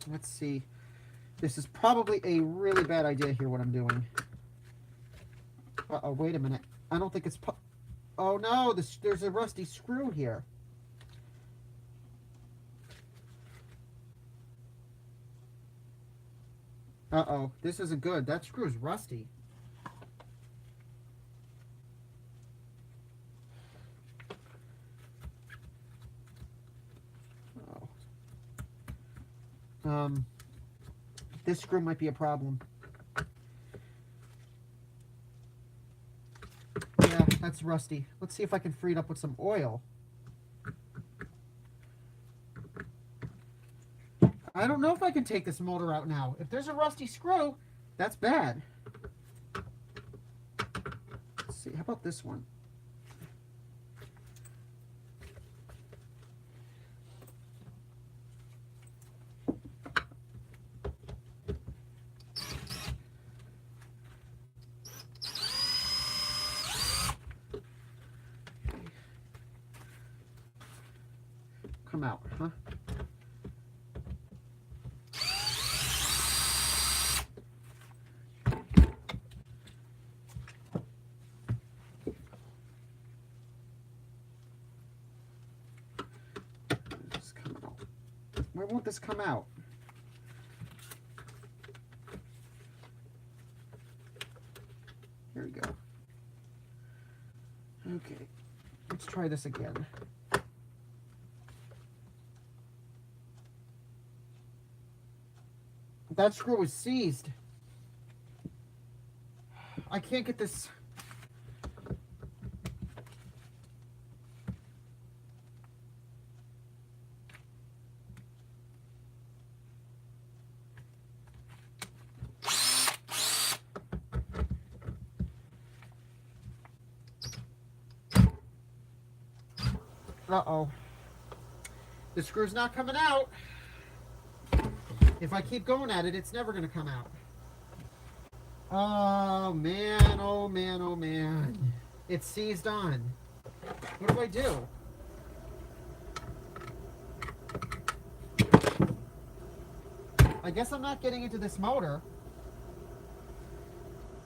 Let's see. This is probably a really bad idea here, what I'm doing. Uh-oh, wait a minute. I don't think it's... Oh, no, there's a rusty screw here. Uh-oh, this isn't good. That screw's rusty. Oh. This screw might be a problem. Yeah, that's rusty. Let's see if I can free it up with some oil. I don't know if I can take this motor out now. If there's a rusty screw, that's bad. Let's see, how about this one? Come out, huh? Why won't this come out? There we go. Okay, let's try this again. That screw is seized. I can't get this. Uh-oh. The screw's not coming out. If I keep going at it, it's never going to come out. Oh, man, oh, man, oh, man. It's seized on. What do I do? I guess I'm not getting into this motor.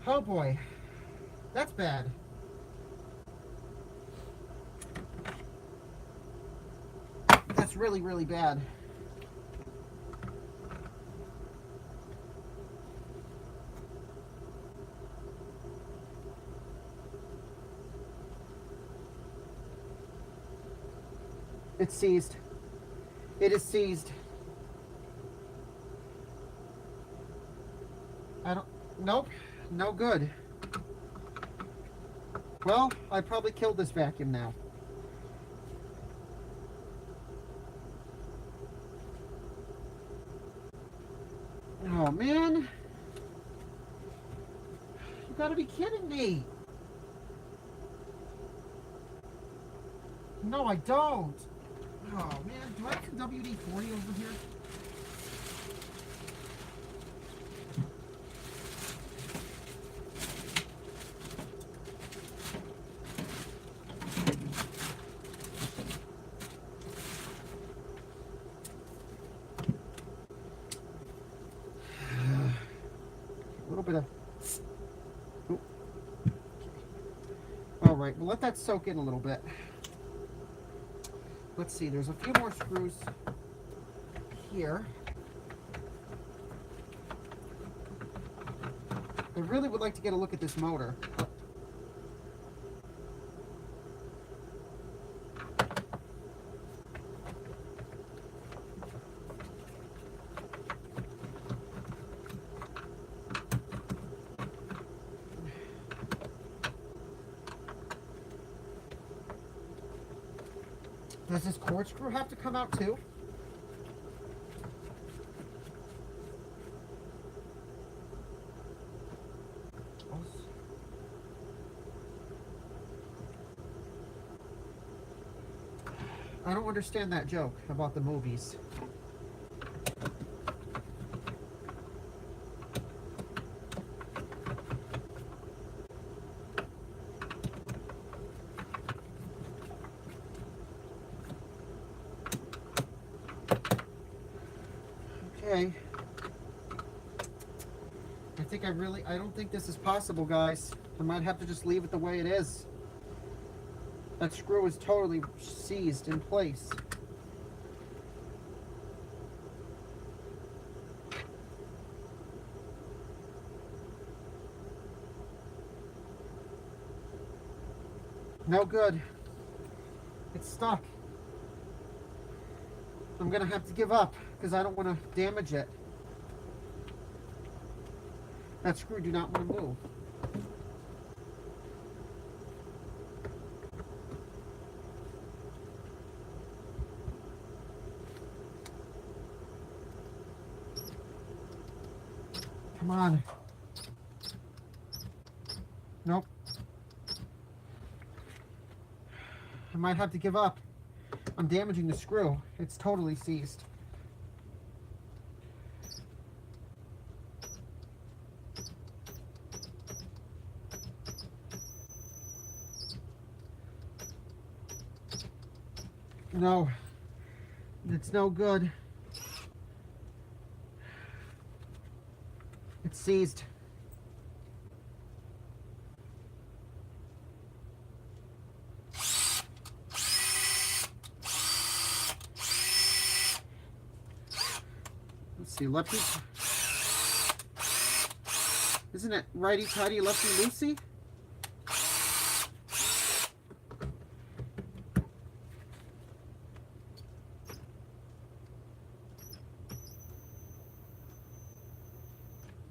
Oh, boy. That's bad. That's really, really bad. It's seized. It is seized. Nope. No good. Well, I probably killed this vacuum now. Oh, man. You gotta be kidding me. No, I don't. Oh, man. Do I have some WD-40 over here? A little bit of... Ooh. All right, we'll let that soak in a little bit. Let's see, there's a few more screws here. I really would like to get a look at this motor. Does this cord screw have to come out too? I don't understand that joke about the movies. Okay. I don't think this is possible, guys. I might have to just leave it the way it is. That screw is totally seized in place. No good. It's stuck. I'm gonna have to give up because I don't want to damage it. That screw do not want to move. Come on. Nope. I might have to give up. I'm damaging the screw. It's totally seized. No. It's no good. It's seized. Let's see, lefty. Isn't it righty tighty, lefty loosey?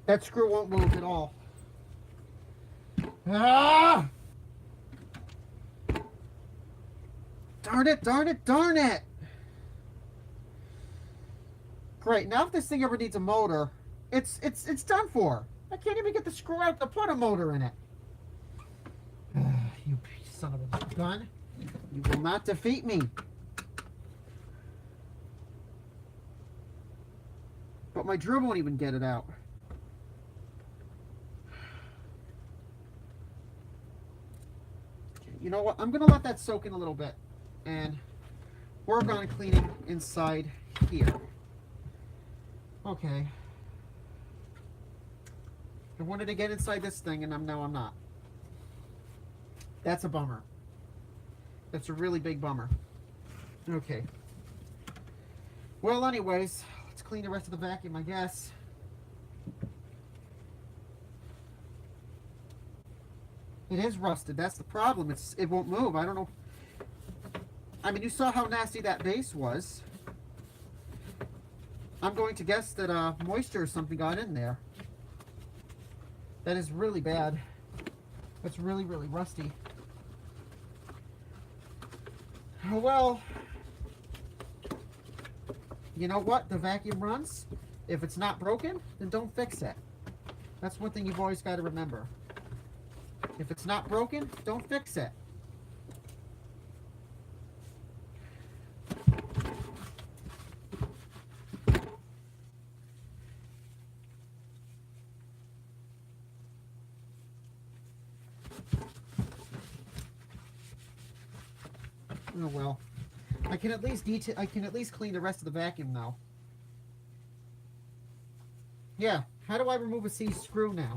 That screw won't move at all. Ah! Darn it, darn it, darn it! Great, now if this thing ever needs a motor, it's done for. I can't even get the screw out to put a motor in it. You son of a gun. You will not defeat me. But my drill won't even get it out. You know what? I'm going to let that soak in a little bit and work on cleaning inside here. Okay. I wanted to get inside this thing, and now I'm not. That's a bummer. That's a really big bummer. Okay. Well, anyways, let's clean the rest of the vacuum, I guess. It is rusted. That's the problem. It won't move. I don't know. I mean, you saw how nasty that base was. I'm going to guess that moisture or something got in there. That is really bad. That's really, really rusty. Oh, well, you know what? The vacuum runs. If it's not broken, then don't fix it. That's one thing you've always got to remember. If it's not broken, don't fix it. Oh well. I can at least clean the rest of the vacuum now. Yeah, how do I remove a C screw now?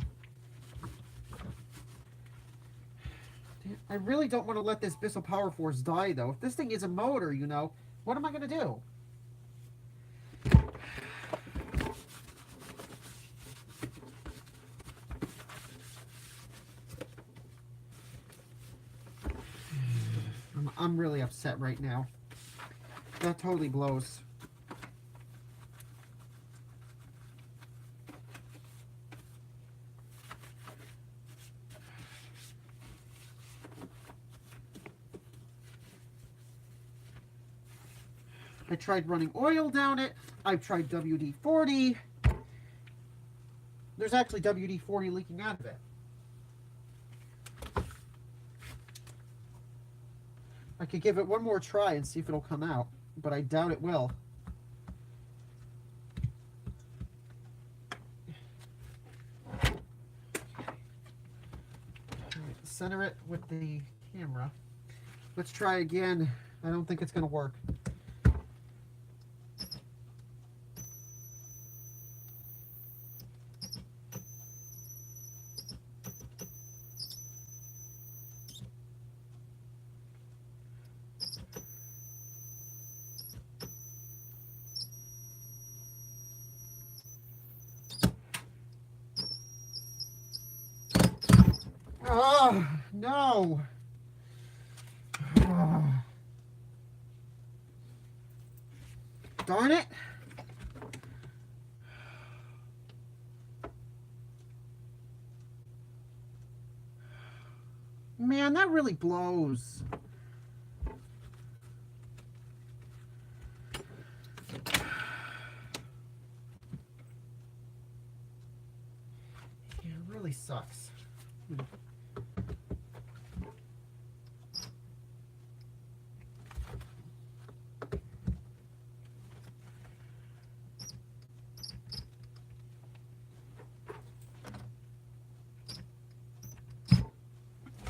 I really don't want to let this Bissel powerforce die though. If this thing is a motor, you know, what am I going to do? I'm really upset right now. That totally blows. I tried running oil down it. I've tried WD-40. There's actually WD-40 leaking out of it. I could give it one more try and see if it'll come out, but I doubt it will. Center it with the camera. Let's try again. I don't think it's going to work. Oh, no. Oh. Darn it. Man, that really blows. Yeah, it really sucks.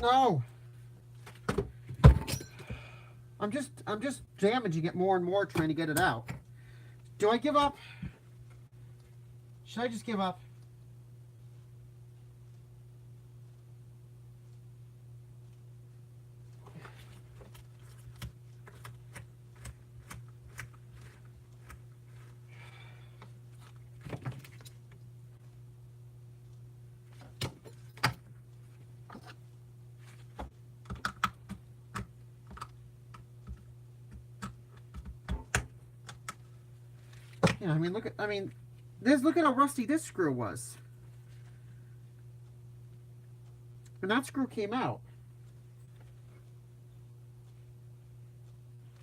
No. I'm just damaging it more and more trying to get it out. Do I give up? Should I just give up? Yeah, I mean, look at how rusty this screw was. And that screw came out.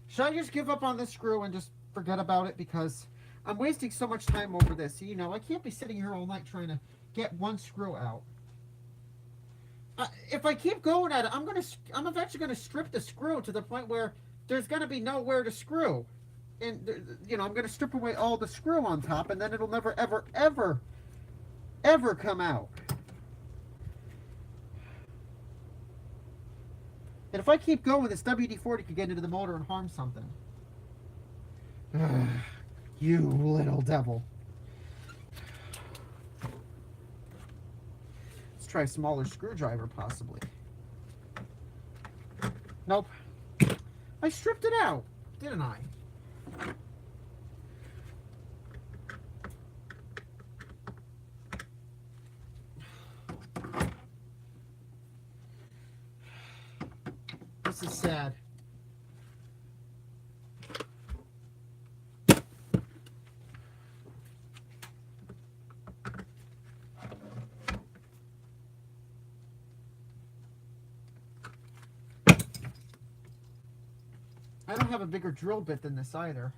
Should I just give up on this screw and just forget about it? Because I'm wasting so much time over this. You know, I can't be sitting here all night trying to get one screw out. If I keep going at it, I'm eventually gonna strip the screw to the point where there's gonna be nowhere to screw. And, you know, I'm going to strip away all the screw on top, and then it'll never, ever, ever, ever come out. And if I keep going, this WD-40 could get into the motor and harm something. You little devil. Let's try a smaller screwdriver, possibly. Nope. I stripped it out, didn't I? This is sad. I don't have a bigger drill bit than this either.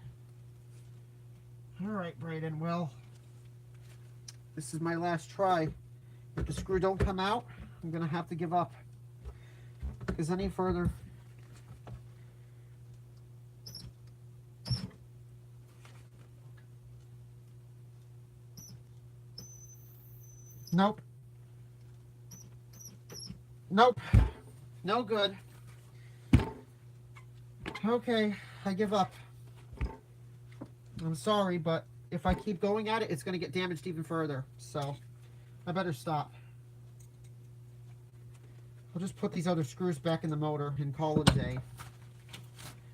Alright, Brayden, well, this is my last try. If the screw don't come out, I'm going to have to give up. Because any further... Nope. Nope. No good. Okay, I give up. I'm sorry, but if I keep going at it, it's going to get damaged even further. So, I better stop. I'll just put these other screws back in the motor and call it a day.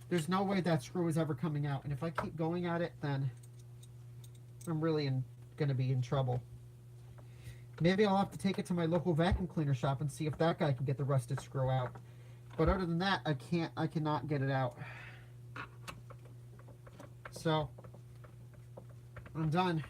There's no way that screw is ever coming out. And if I keep going at it, then I'm really going to be in trouble. Maybe I'll have to take it to my local vacuum cleaner shop and see if that guy can get the rusted screw out. But other than that, I cannot get it out. So, I'm done.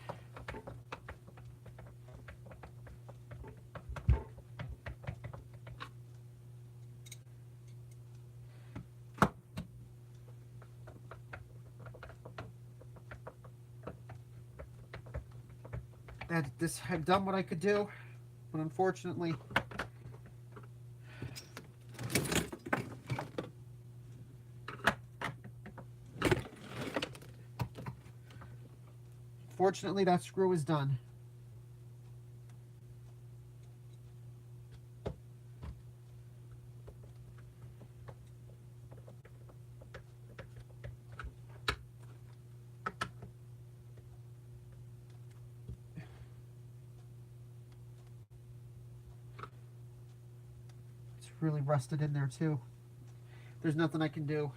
I've done what I could do, but unfortunately, that screw is done. Really rusted in there too. There's nothing I can do.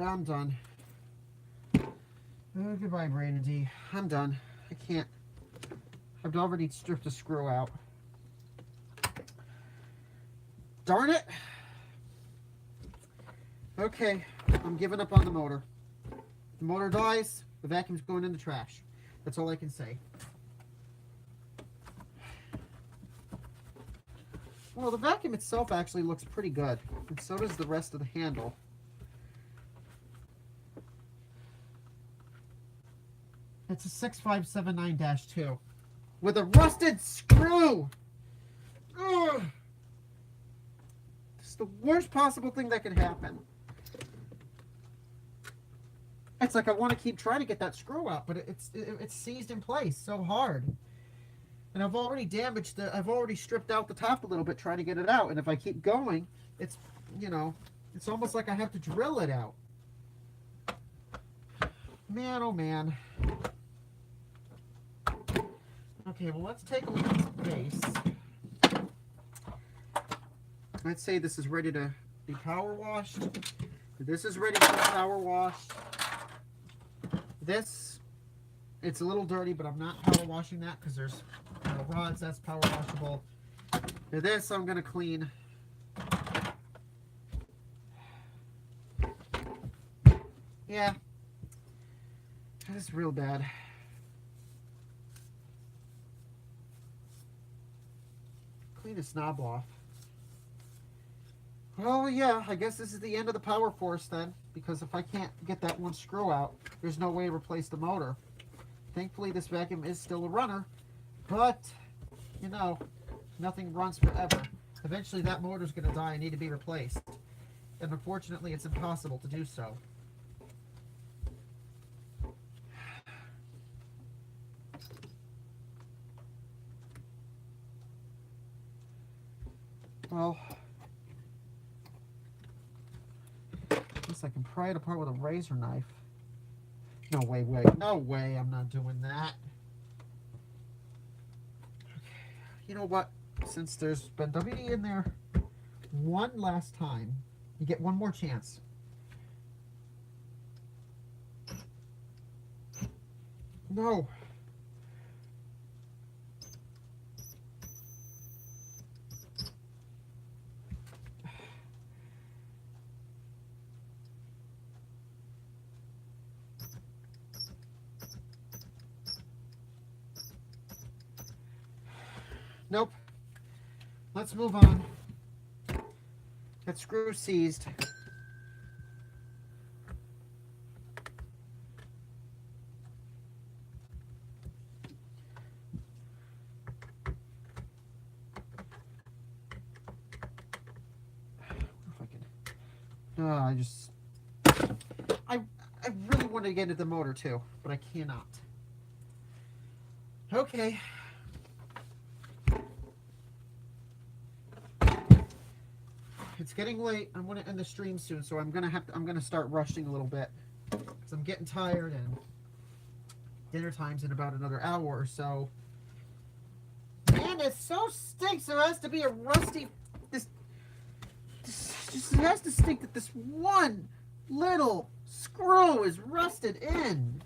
I'm done. Oh, goodbye, Brandon D. I'm done. I can't. I've already stripped the screw out. Darn it! Okay, I'm giving up on the motor. The motor dies, the vacuum's going in the trash. That's all I can say. Well, the vacuum itself actually looks pretty good, and so does the rest of the handle. It's a 6579-2 with a rusted screw. Ugh. It's the worst possible thing that could happen. It's like I want to keep trying to get that screw out, but it's seized in place so hard. And I've already I've already stripped out the top a little bit trying to get it out. And if I keep going, it's, you know, it's almost like I have to drill it out. Man, oh man. Okay, well, let's take a look at this base. I'd say this is ready to be power washed. This is ready to be power washed. This, it's a little dirty, but I'm not power washing that because there's rods, that's power washable. Now this I'm going to clean. Yeah, this is real bad. Clean the snob off. Well, yeah, I guess this is the end of the power force then, because if I can't get that one screw out, there's no way to replace the motor. Thankfully, this vacuum is still a runner, but, you know, nothing runs forever. Eventually, that motor's going to die and need to be replaced. And unfortunately, it's impossible to do so. Well, I guess I can pry it apart with a razor knife. No way, no way, I'm not doing that. You know what? Since there's been WD in there one last time, you get one more chance. No. Nope. Let's move on. That screw seized. If I can. I really want to get into the motor too, but I cannot. Okay. It's getting late. I'm going to end the stream soon, so I'm going to start rushing a little bit because I'm getting tired and dinner time's in about another hour or so. Man, it so stinks. There has to be a rusty. This just has to stink that this one little screw is rusted in.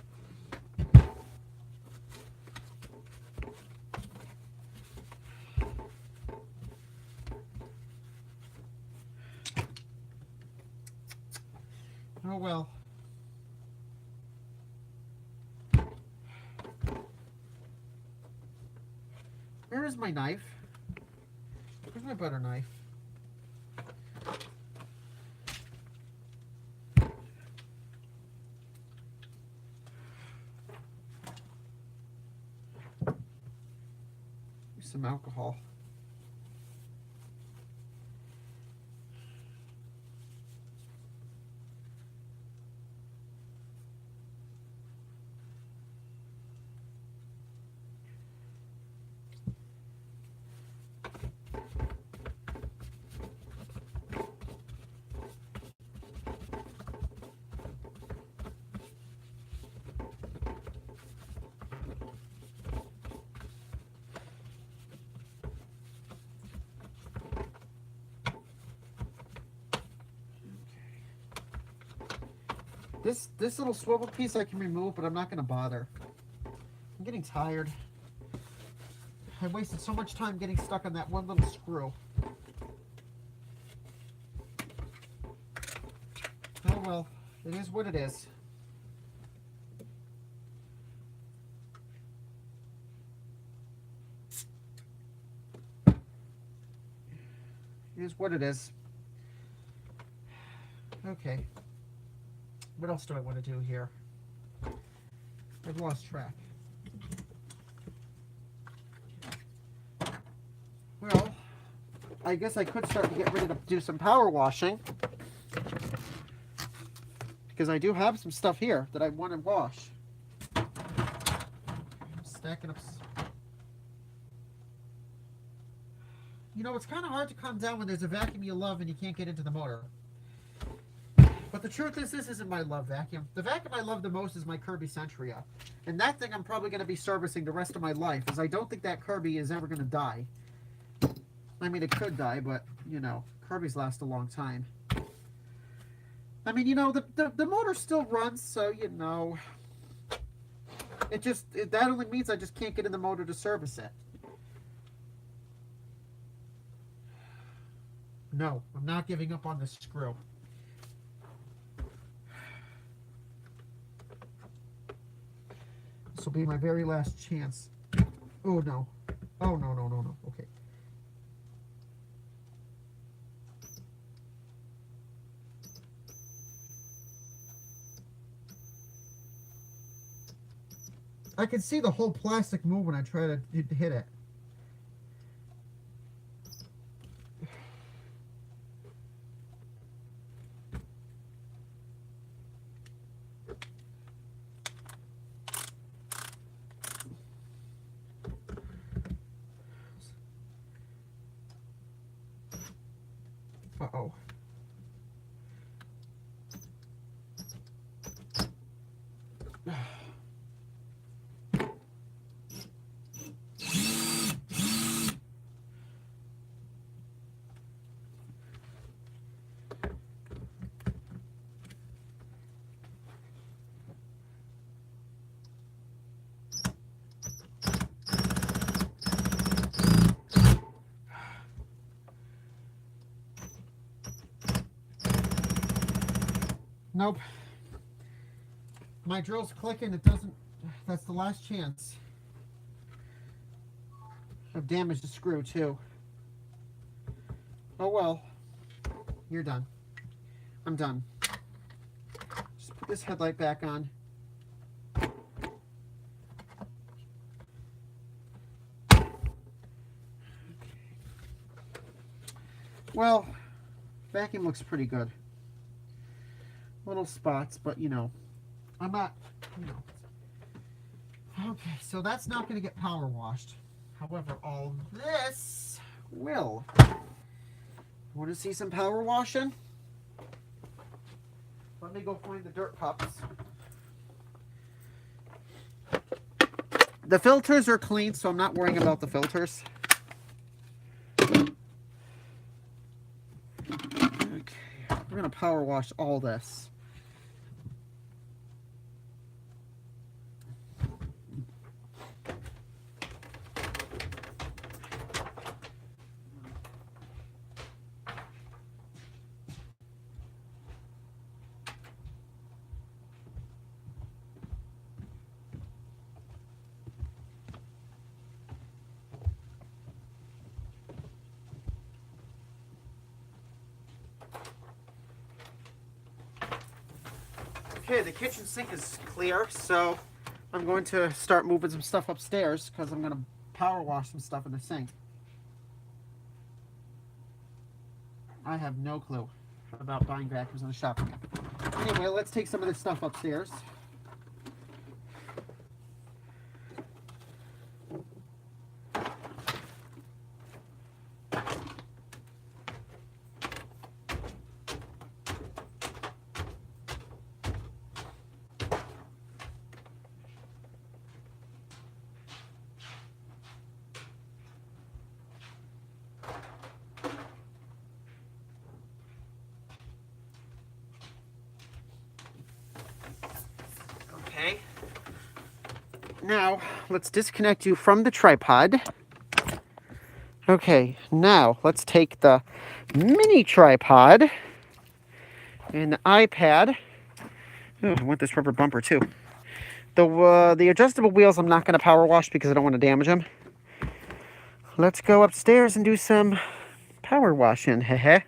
Oh well. Where is my knife? Where's my butter knife? Use some alcohol. This little swivel piece I can remove, but I'm not going to bother. I'm getting tired. I wasted so much time getting stuck on that one little screw. Oh well, it is what it is. It is what it is. Okay. What else do I want to do here? I've lost track. Well, I guess I could start to get ready to do some power washing. Because I do have some stuff here that I want to wash. I'm stacking up. You know, it's kind of hard to calm down when there's a vacuum you love and you can't get into the motor. But the truth is, this isn't my love vacuum. The vacuum I love the most is my Kirby Centria. And that thing I'm probably going to be servicing the rest of my life, as I don't think that Kirby is ever going to die. I mean, it could die, but, you know, Kirby's last a long time. I mean, you know, the motor still runs, so, you know, that only means I just can't get in the motor to service it. No, I'm not giving up on this screw. This will be my very last chance. Oh, no. Oh, no, no, no, no. Okay. I can see the whole plastic move when I try to hit it. Uh-oh. Nope. My drill's clicking. It doesn't. That's the last chance. I've damaged the screw too. Oh well. You're done. I'm done. Just put this headlight back on. Well, vacuum looks pretty good. Little spots, but you know, I'm not, you know. Okay, so that's not going to get power washed. However, all this will. Want to see some power washing? Let me go find the dirt pups. The filters are clean, so I'm not worrying about the filters. Okay, we're going to power wash all this. Okay, the kitchen sink is clear, so I'm going to start moving some stuff upstairs because I'm going to power wash some stuff in the sink. I have no clue about buying vacuums in the shop. Anyway, let's take some of this stuff upstairs. Okay. Now, let's disconnect you from the tripod. Okay, now let's take the mini tripod and the iPad. Oh, I want this rubber bumper too. The adjustable wheels I'm not going to power wash because I don't want to damage them. Let's go upstairs and do some power washing. Heh.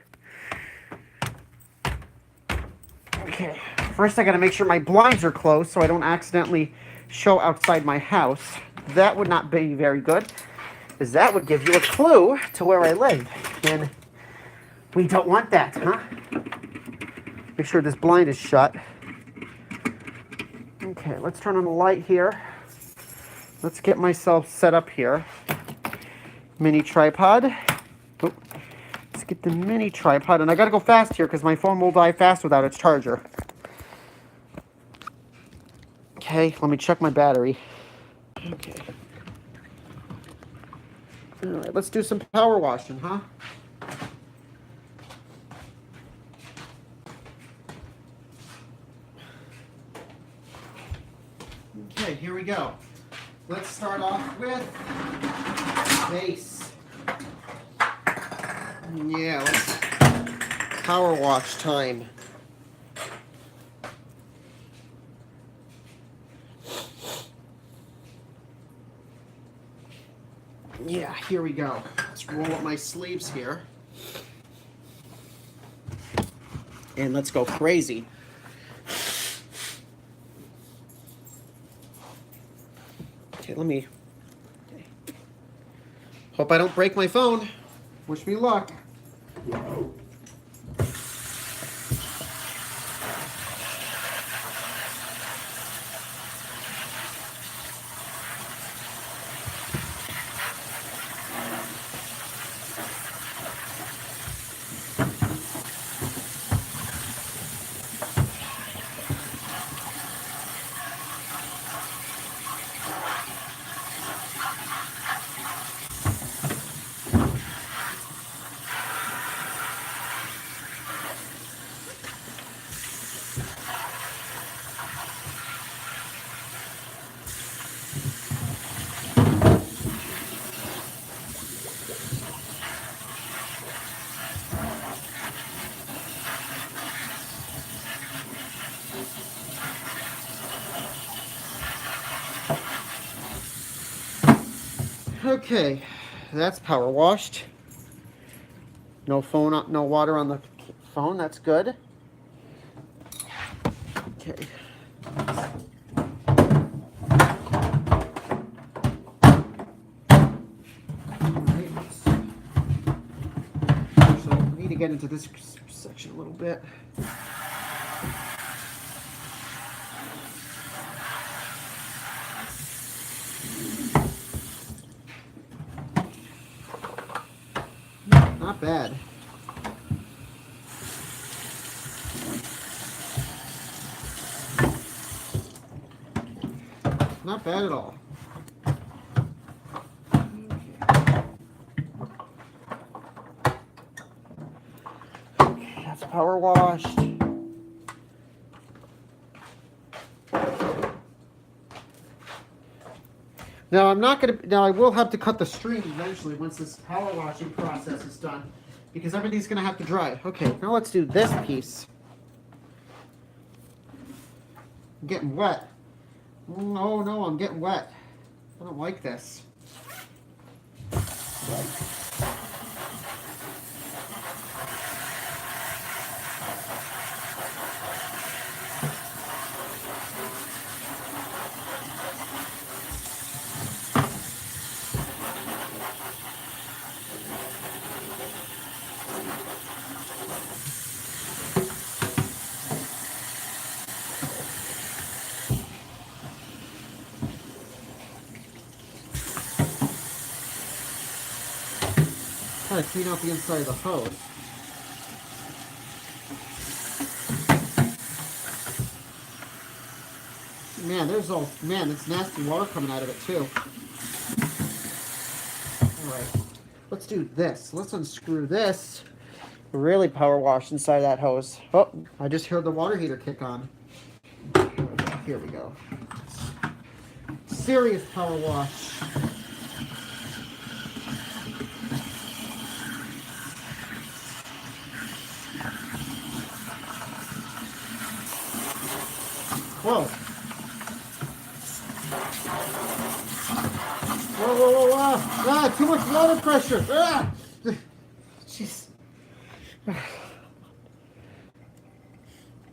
Okay, first I got to make sure my blinds are closed so I don't accidentally show outside my house. That would not be very good, because that would give you a clue to where I live, and we don't want that, huh? Make sure this blind is shut. Okay, let's turn on the light here. Let's get myself set up here. Mini tripod. Oh, let's get the mini tripod, and I gotta go fast here because my phone will die fast without its charger. Okay, let me check my battery. Okay. All right, let's do some power washing, huh? Okay, here we go. Let's start off with base. Yeah, let's power wash time. Yeah, here we go. Let's roll up my sleeves here. And let's go crazy. Okay, let me... Okay. Hope I don't break my phone. Wish me luck. Okay, that's power washed. No phone, no water on the phone. That's good. Okay. Alright. So I need to get into this section a little bit. Not bad. Not bad at all. Okay, that's power washed. Now I'm not gonna. Now I will have to cut the stream eventually once this power washing process is done, because everything's gonna have to dry. Okay, now let's do this piece. I'm getting wet. Oh no, I'm getting wet. I don't like this. Try to clean out the inside of the hose. Man, there's nasty water coming out of it too. Alright, let's do this. Let's unscrew this. Really power wash inside that hose. Oh, I just heard the water heater kick on. Here we go. Serious power wash. Whoa. Whoa, whoa, whoa, whoa. Ah, too much water pressure. Ah! Jeez.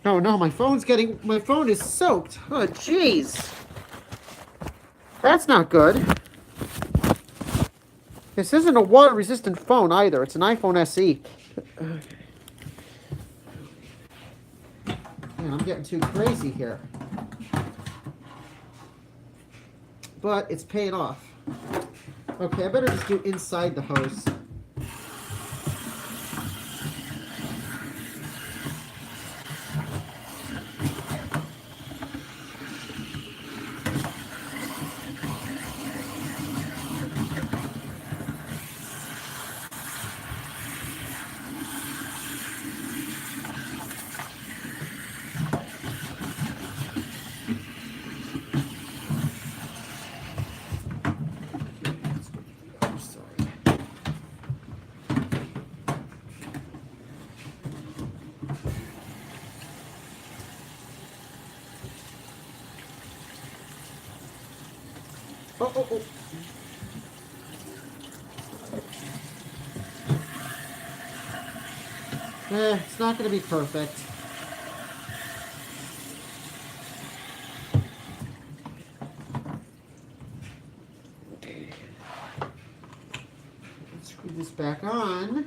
Oh no, my phone is soaked. Oh, jeez. That's not good. This isn't a water-resistant phone either. It's an iPhone SE. Man, I'm getting too crazy here. But it's paying off. Okay, I better just do inside the hose. Oh, oh, oh. It's not going to be perfect. Okay. Let's screw this back on.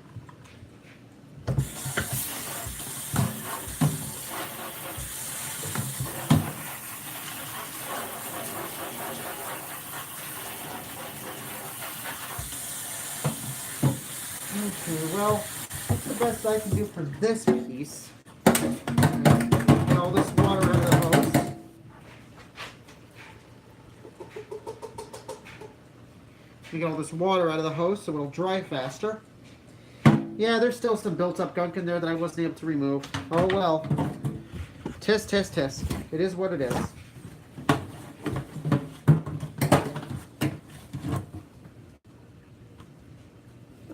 Okay, well, that's the best I can do for this piece. Get all this water out of the hose. We get all this water out of the hose so it'll dry faster. Yeah, there's still some built-up gunk in there that I wasn't able to remove. Oh well. Tisk, tisk, tisk. It is what it is.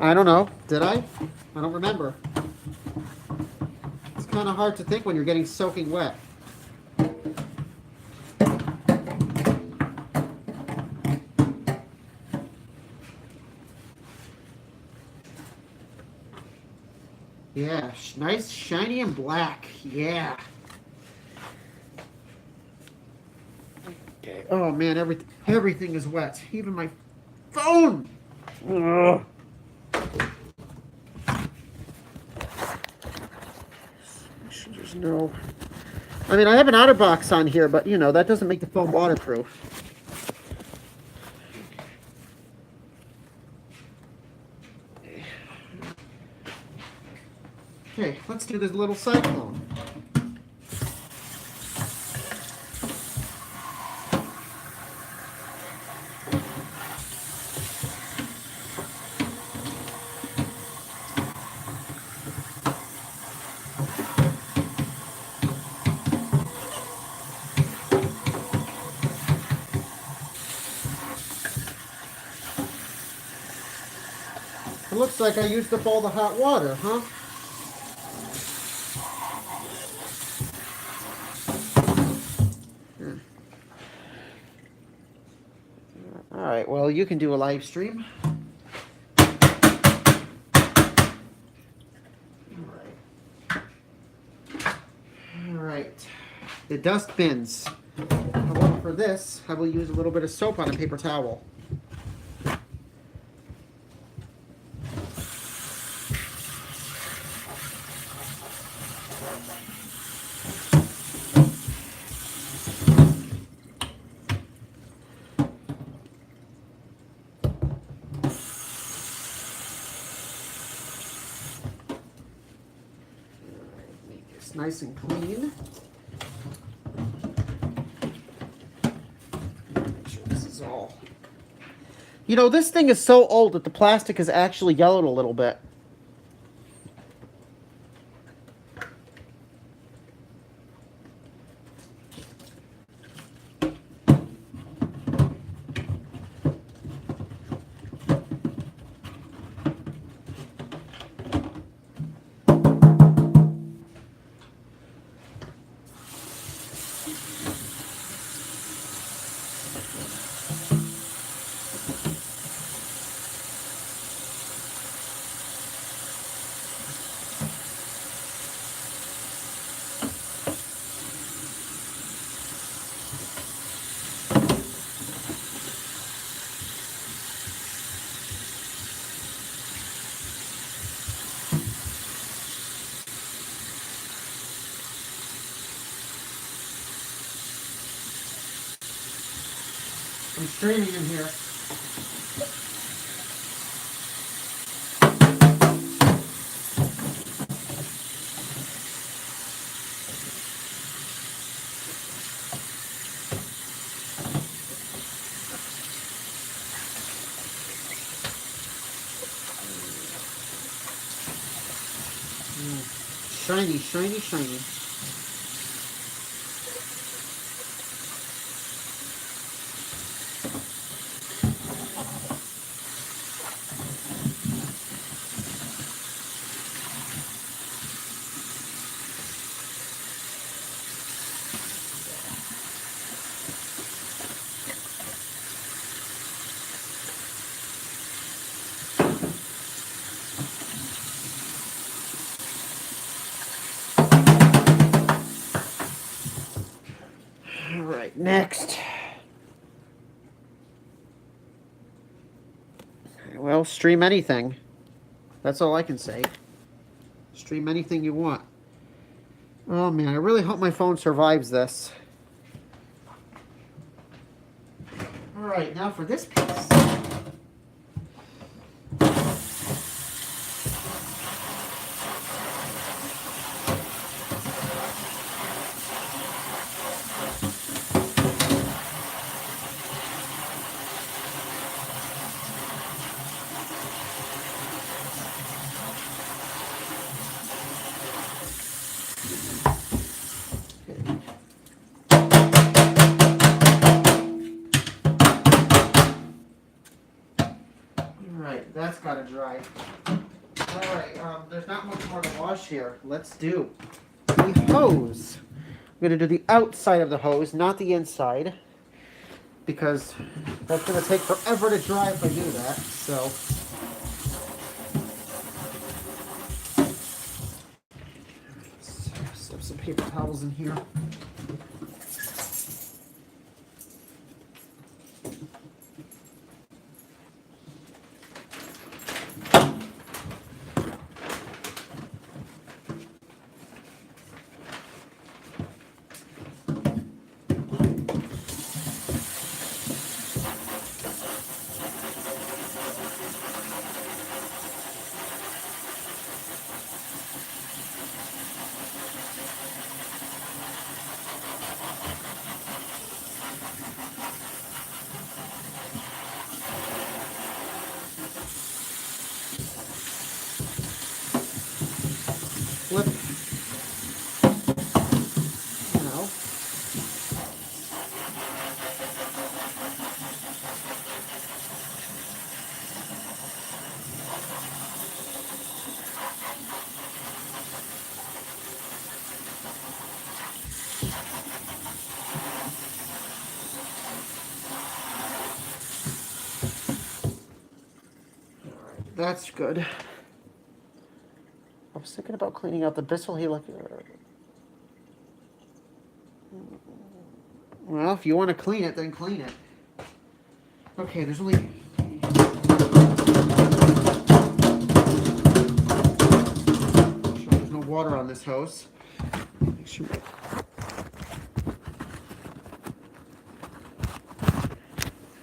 I don't know. Did I? I don't remember. It's kind of hard to think when you're getting soaking wet. Yeah, nice, shiny, and black. Yeah. Okay. Oh man, everything is wet. Even my phone. Ugh. There's no. I mean, I have an outer box on here, but you know that doesn't make the phone waterproof. Okay, let's do this little cyclone. It looks like I used up all the hot water, huh? All right, well, you can do a live stream. All right. The dust bins. However, for this, I will use a little bit of soap on a paper towel. Make this nice and clean. Make sure this is all. You know, this thing is so old that the plastic is actually yellowed a little bit. I'm straining in here. Shiny, shiny, shiny. All right, next. Well, stream anything. That's all I can say. Stream anything you want. Oh man, I really hope my phone survives this. All right, now for this piece. Alright, that's got to dry. Alright, there's not much more to wash here. Let's do the hose. I'm going to do the outside of the hose, not the inside, because that's going to take forever to dry if I do that. So towels in here. Flip. Now, that's good. I was thinking about cleaning out the Bissel here. Well, if you want to clean it, then clean it. Okay, there's only... Make sure there's no water on this hose. Make sure...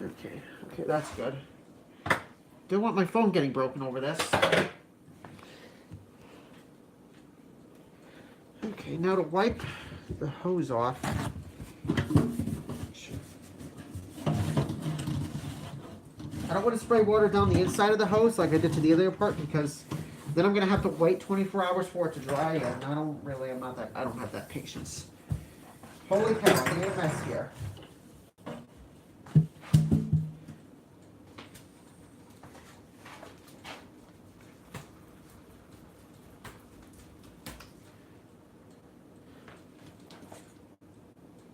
Okay, that's good. Don't want my phone getting broken over this. Okay, now to wipe the hose off. I don't want to spray water down the inside of the hose like I did to the other part, because then I'm going to have to wait 24 hours for it to dry, and I don't have that patience. Holy cow, I made a mess here.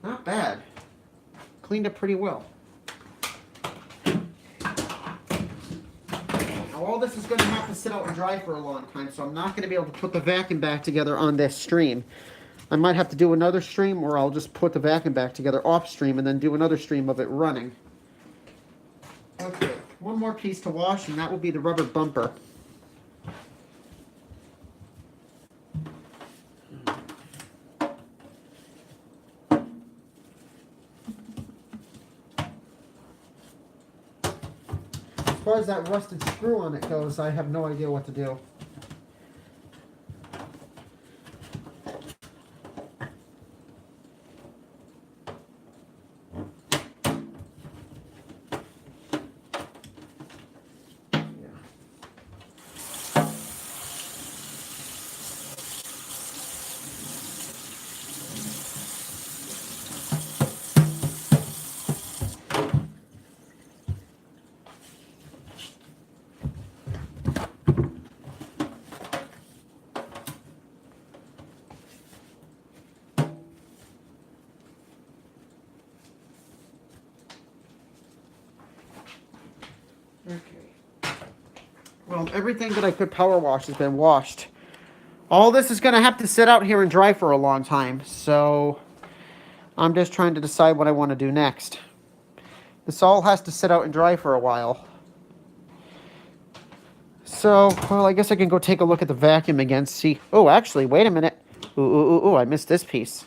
Not bad. Cleaned it pretty well. Now all this is going to have to sit out and dry for a long time, so I'm not going to be able to put the vacuum back together on this stream. I might have to do another stream, or I'll just put the vacuum back together off stream and then do another stream of it running. Okay, one more piece to wash, and that will be the rubber bumper. As far as that rusted screw on it goes, I have no idea what to do. Okay. Well, everything that I could power wash has been washed. All this is going to have to sit out here and dry for a long time, so I'm just trying to decide what I want to do next. This all has to sit out and dry for a while. So, well, I guess I can go take a look at the vacuum again, see... Oh, actually, wait a minute. Ooh, I missed this piece.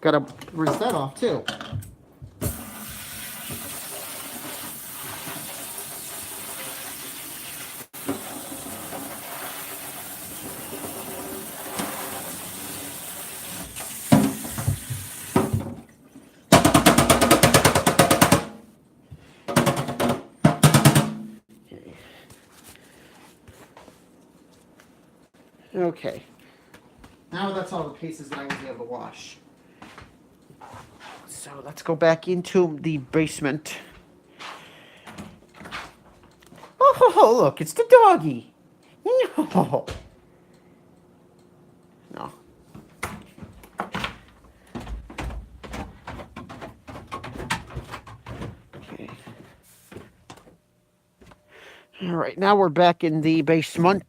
Gotta rinse that off, too. Okay. Now that's all the pieces that I was able to wash. So let's go back into the basement. Oh, look, it's the doggy. No. No. Okay. All right, now we're back in the basement.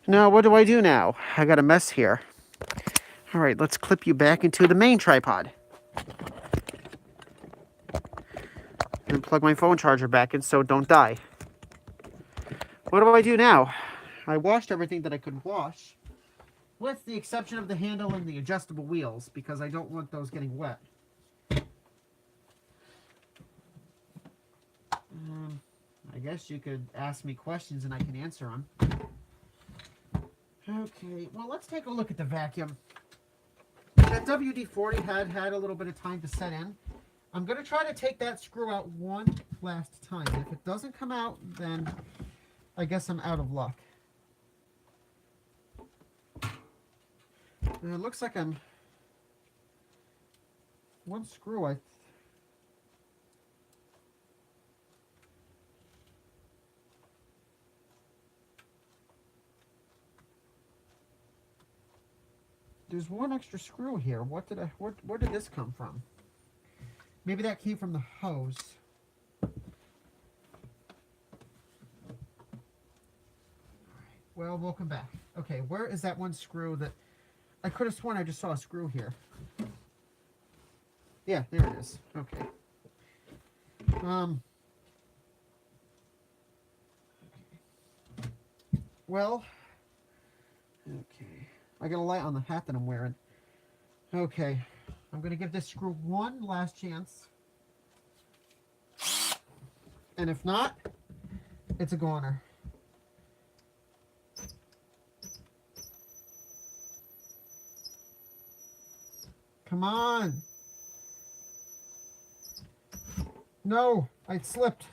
Now, what do I do now? I got a mess here. All right, let's clip you back into the main tripod. And plug my phone charger back in so don't die. What do I do now? I washed everything that I could wash, with the exception of the handle and the adjustable wheels, because I don't want those getting wet. I guess you could ask me questions and I can answer them. Okay, well, let's take a look at the vacuum. That WD-40 had a little bit of time to set in. I'm going to try to take that screw out one last time. If it doesn't come out, then I guess I'm out of luck. And it looks like I'm... One screw, There's one extra screw here. Where did this come from? Maybe that came from the hose. Well, welcome back. Okay, where is that one screw that... I could have sworn I just saw a screw here. Yeah, there it is. Okay. Well, okay. I got a light on the hat that I'm wearing. Okay. I'm going to give this screw one last chance. And if not, it's a goner. Come on. No, I slipped.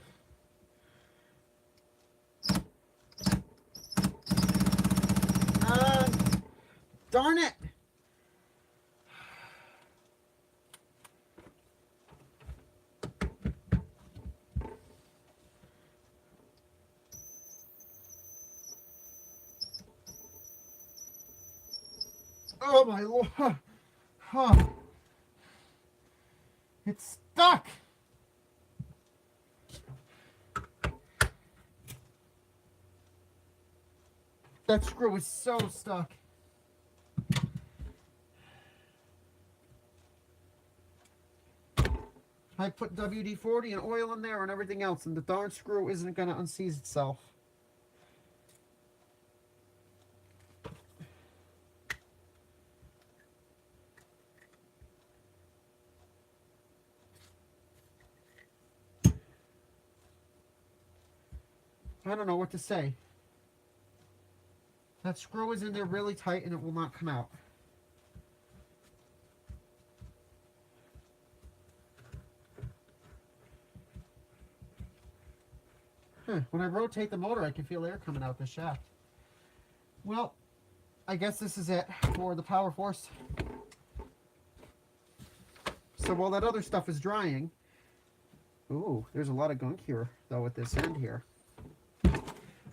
Darn it. Oh my Lord. Huh. It's stuck. That screw is so stuck. I put WD-40 and oil in there and everything else, and the darn screw isn't going to unseize itself. I don't know what to say. That screw is in there really tight and it will not come out. When I rotate the motor, I can feel air coming out the shaft. Well, I guess this is it for the power force. So while that other stuff is drying... Ooh, there's a lot of gunk here, though, at this end here.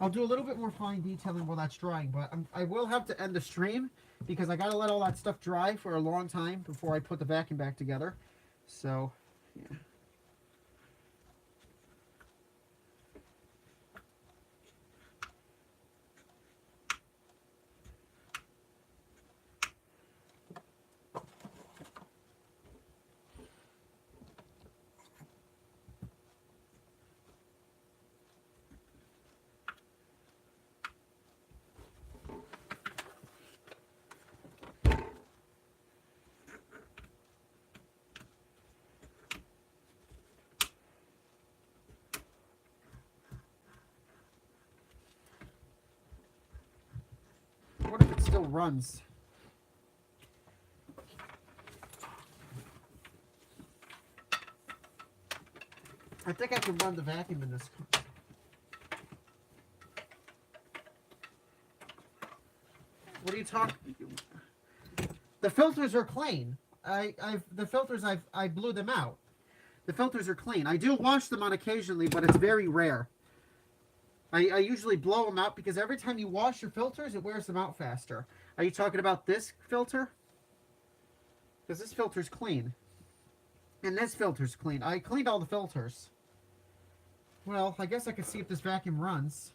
I'll do a little bit more fine detailing while that's drying, but I will have to end the stream because I got to let all that stuff dry for a long time before I put the vacuum back together. So, yeah. What if it still runs? I think I can run the vacuum in this. What are you talking? The filters are clean. The filters I blew them out. The filters are clean. I do wash them on occasionally, but it's very rare. I usually blow them out because every time you wash your filters, it wears them out faster. Are you talking about this filter? Because this filter's clean. And this filter's clean. I cleaned all the filters. Well, I guess I can see if this vacuum runs.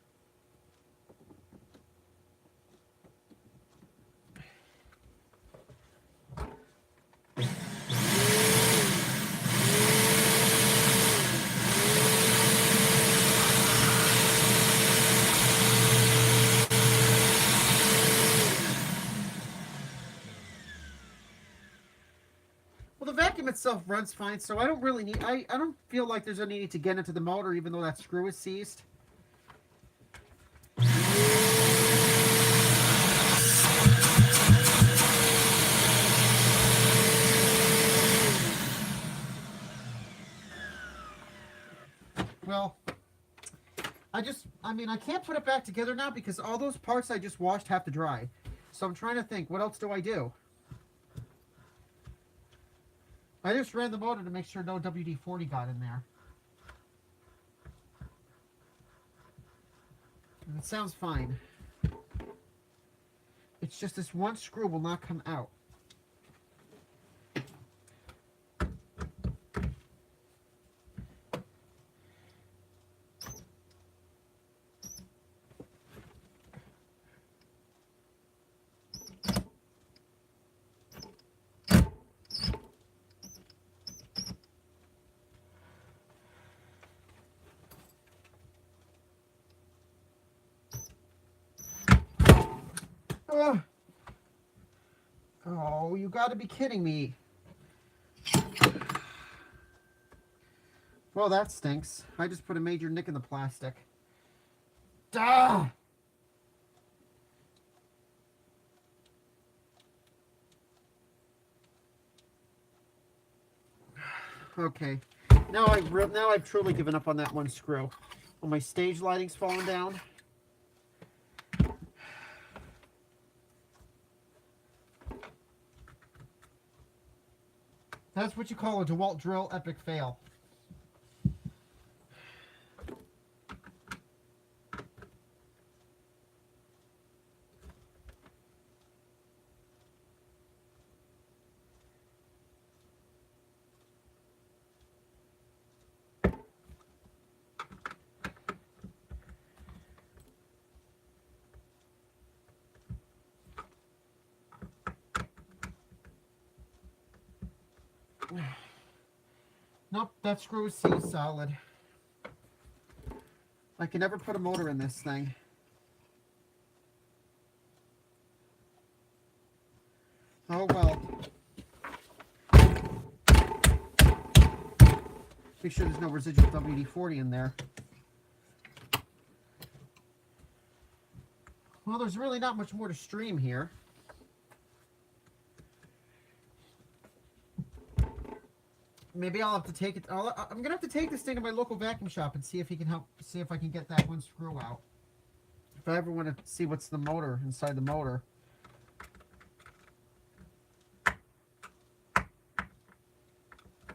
itself runs fine, so I don't really need, I don't feel like there's any need to get into the motor even though that screw is seized. Well, I mean, I can't put it back together now because all those parts I just washed have to dry. So I'm trying to think, what else do I do? I just ran the motor to make sure no WD-40 got in there. And it sounds fine. It's just this one screw will not come out. Oh, you gotta be kidding me. Well, that stinks. I just put a major nick in the plastic. Duh! Okay. Now I've truly given up on that one screw. Well, my stage lighting's falling down. That's what you call a DeWalt drill epic fail. Nope, that screw is seized solid. I can never put a motor in this thing. Oh well. Make sure there's no residual WD-40 in there. Well, there's really not much more to stream here. Maybe I'll have to take it. I'm gonna have to take this thing to my local vacuum shop and see if he can help. See if I can get that one screw out. If I ever want to see what's the motor inside the motor.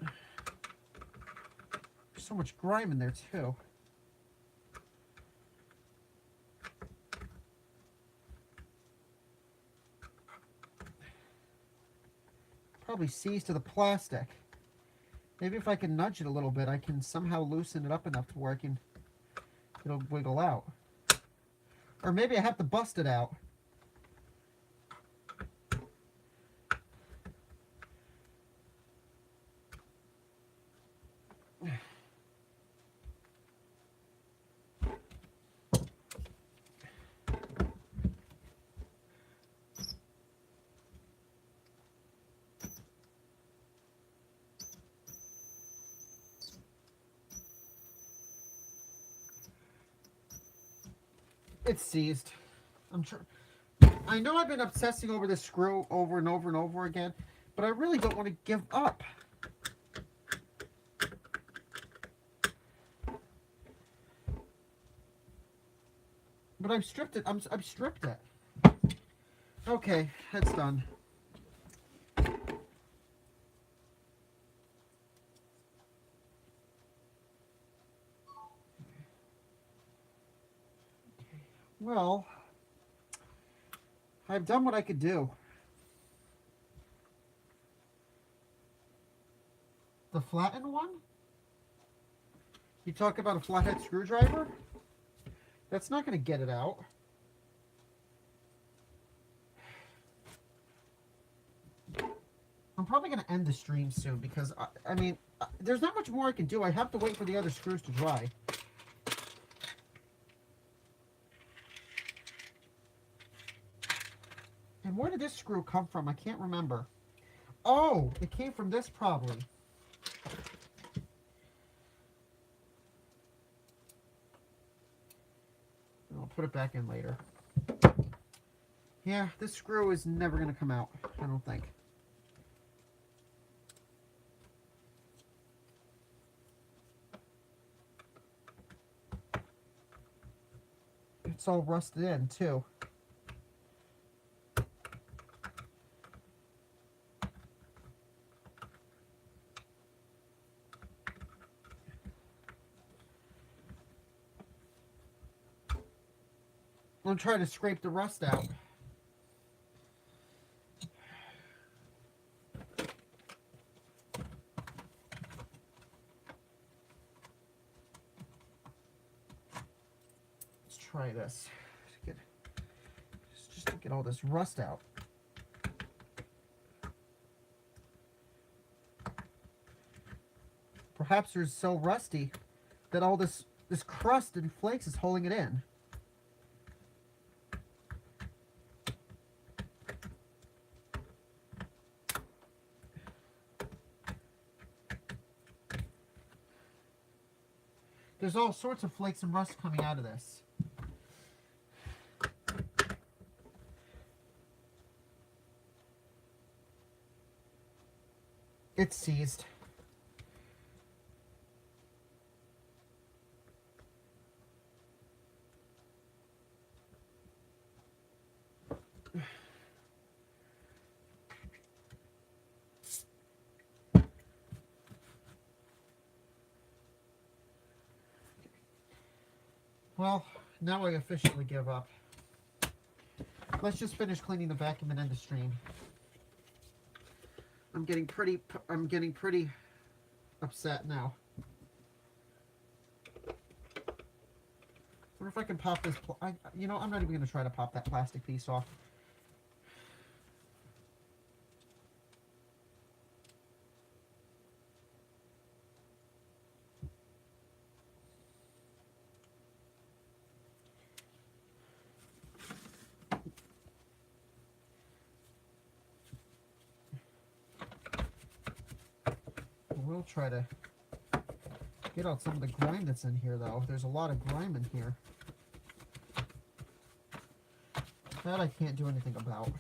There's so much grime in there too. Probably seized to the plastic. Maybe if I can nudge it a little bit, I can somehow loosen it up enough to where it'll wiggle out. Or maybe I have to bust it out. It's seized. I know I've been obsessing over this screw over and over and over again, but I really don't want to give up. But I've stripped it. I've stripped it. Okay, that's done. Well, I've done what I could do. The flattened one? You talk about a flathead screwdriver? That's not going to get it out. I'm probably going to end the stream soon because, I mean, there's not much more I can do. I have to wait for the other screws to dry. And where did this screw come from? I can't remember. Oh, it came from this probably. I'll put it back in later. Yeah, this screw is never going to come out, I don't think. It's all rusted in, too. I'm trying to scrape the rust out. Let's try this. Just to get all this rust out. Perhaps they're so rusty that all this crust and flakes is holding it in. There's all sorts of flakes and rust coming out of this. It's seized. Well, now I officially give up. Let's just finish cleaning the vacuum and end the stream. I'm getting pretty upset now. I wonder if I can pop this. You know, I'm not even going to try to pop that plastic piece off. We'll try to get out some of the grime that's in here, though. There's a lot of grime in here. That I can't do anything about.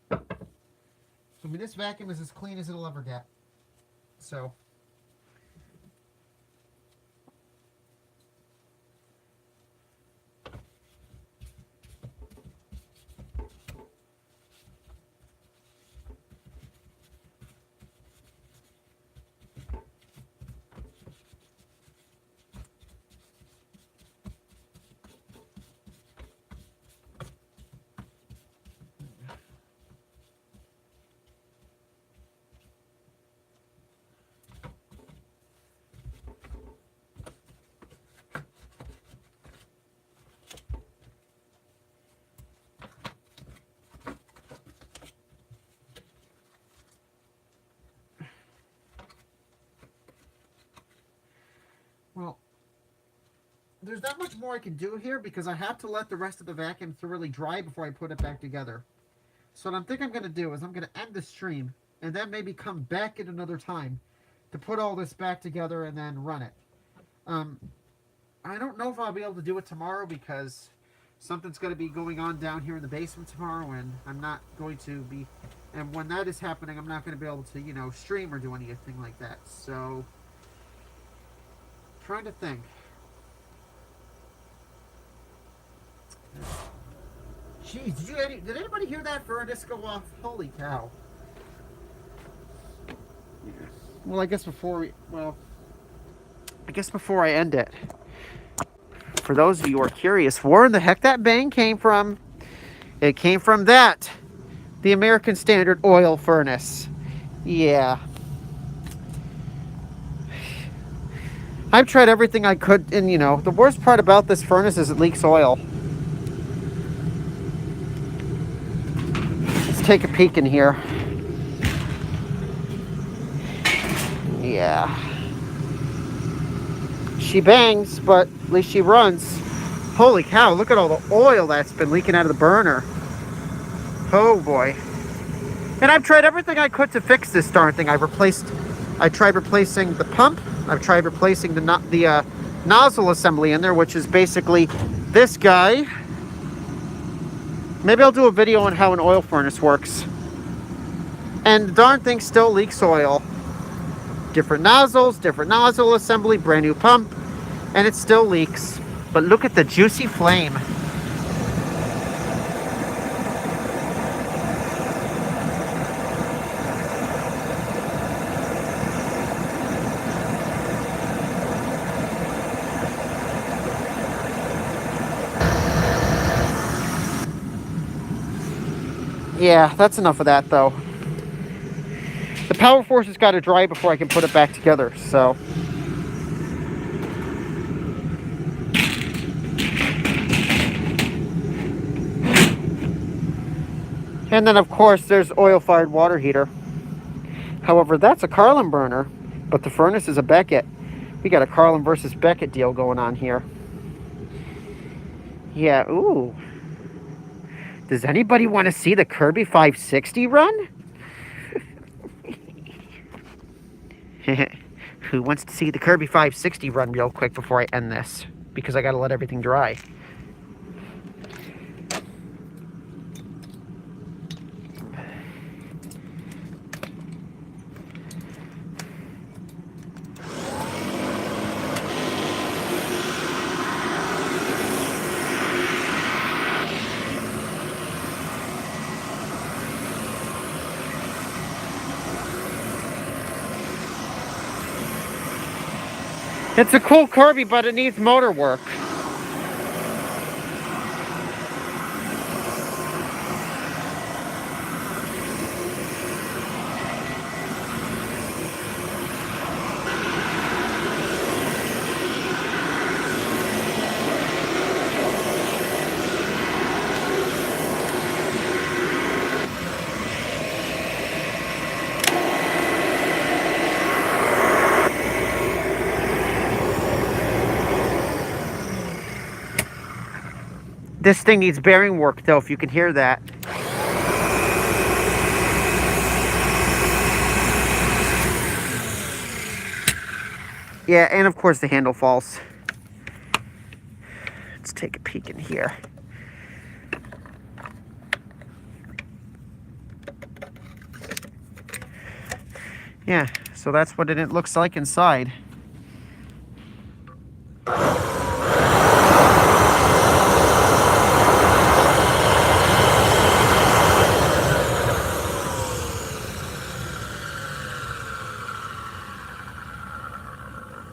I mean, this vacuum is as clean as it'll ever get. So... Well, there's not much more I can do here because I have to let the rest of the vacuum thoroughly dry before I put it back together. So what I think I'm going to do is I'm going to end the stream and then maybe come back at another time to put all this back together and then run it. I don't know if I'll be able to do it tomorrow because something's going to be going on down here in the basement tomorrow, and I'm not going to be... And when that is happening, I'm not going to be able to, you know, stream or do anything like that. So... trying to think. Jeez, did anybody hear that furnace go off? Holy cow. Well, I guess before I end it, for those of you who are curious, where in the heck that bang came from, it came from that, the American Standard oil furnace. Yeah. I've tried everything I could, and you know, the worst part about this furnace is it leaks oil. Let's take a peek in here. Yeah. She bangs, but at least she runs. Holy cow, look at all the oil that's been leaking out of the burner. Oh boy. And I've tried everything I could to fix this darn thing. I tried replacing the pump. I've tried replacing the nozzle assembly in there, which is basically this guy. Maybe I'll do a video on how an oil furnace works. And the darn thing still leaks oil. Different nozzles, different nozzle assembly, brand new pump, and it still leaks. But look at the juicy flame. Yeah, that's enough of that though. The powerforce has got to dry before I can put it back together, so. And then of course there's oil-fired water heater. However, that's a Carlin burner, but the furnace is a Beckett. We got a Carlin versus Beckett deal going on here. Yeah, ooh. Does anybody want to see the Kirby 560 run? Who wants to see the Kirby 560 run real quick before I end this? Because I got to let everything dry. It's a cool Kirby, but it needs motor work. This thing needs bearing work though, if you can hear that. Yeah, and of course the handle falls. Let's take a peek in here. Yeah, so that's what it looks like inside.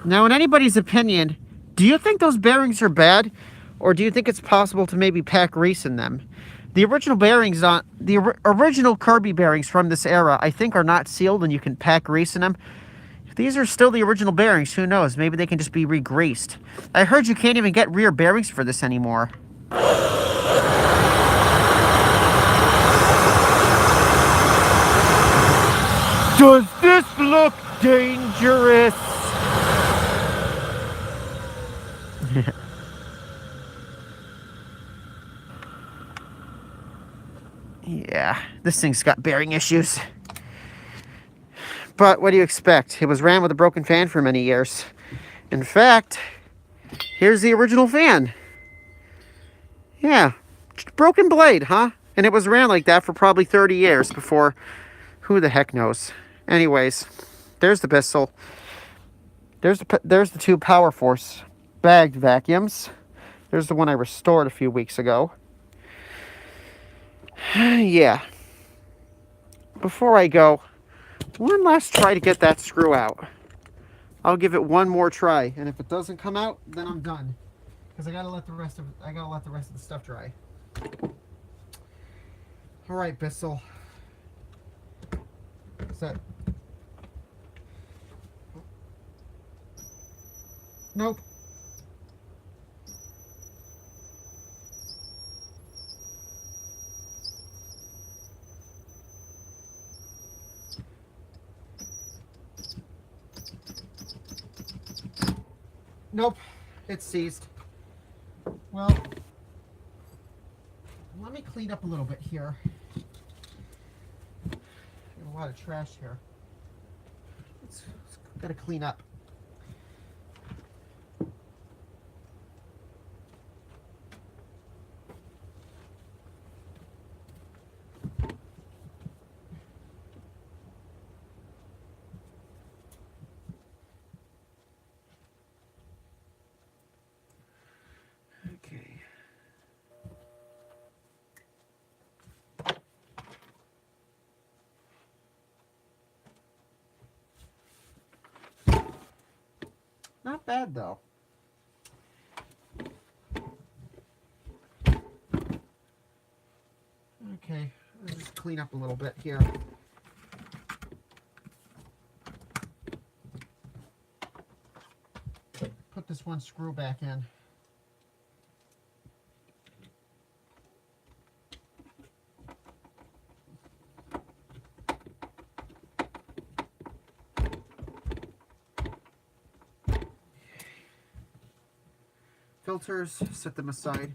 Now, in anybody's opinion, do you think those bearings are bad? Or do you think it's possible to maybe pack grease in them? The original bearings on the original Kirby bearings from this era, I think, are not sealed and you can pack grease in them. If these are still the original bearings, who knows? Maybe they can just be re-greased. I heard you can't even get rear bearings for this anymore. Does this look dangerous? Yeah, this thing's got bearing issues. But what do you expect? It was ran with a broken fan for many years. In fact, here's the original fan. Yeah, broken blade, huh? And it was ran like that for probably 30 years before, who the heck knows. Anyways, there's the Bissel. There's the two powerforce bagged vacuums. There's the one I restored a few weeks ago. Yeah. Before I go, one last try to get that screw out. I'll give it one more try, and if it doesn't come out, then I'm done. Because I gotta let the rest of the stuff dry. All right, Bissel. Is that? Nope. Nope, it's seized. Well, let me clean up a little bit here. A lot of trash here. It's gotta clean up. Okay. Not bad though. Okay, let's just clean up a little bit here. Put this one screw back in. Filters, set them aside.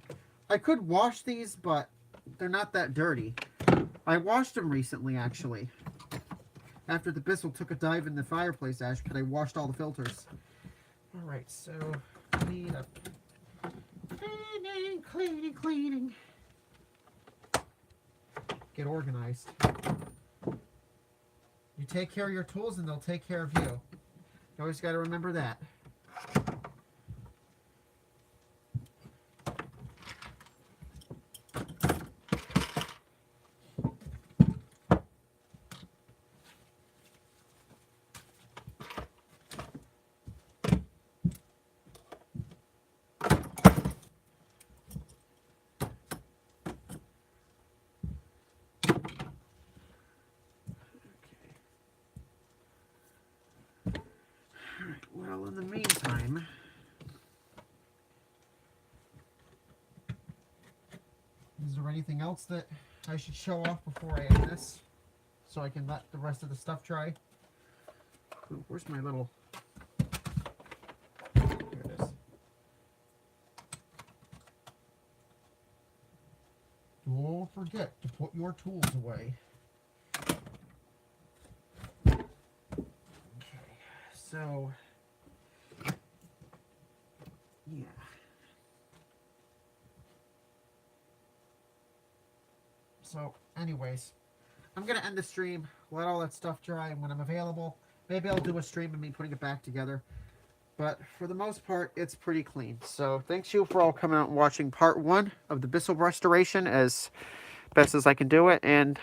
I could wash these, but they're not that dirty. I washed them recently, actually. After the Bissel took a dive in the fireplace ash, but I washed all the filters. Alright, so I need a cleaning. Get organized. You take care of your tools and they'll take care of you. You always got to remember that. Well, in the meantime, is there anything else that I should show off before I end this? So I can let the rest of the stuff dry? Ooh, where's my little... Here it is. Don't forget to put your tools away. Okay, so... yeah. So, anyways, I'm going to end the stream, let all that stuff dry, and when I'm available, maybe I'll do a stream of me putting it back together. But for the most part, it's pretty clean. So, thanks you for all coming out and watching part 1 of the Bissel restoration as best as I can do it. And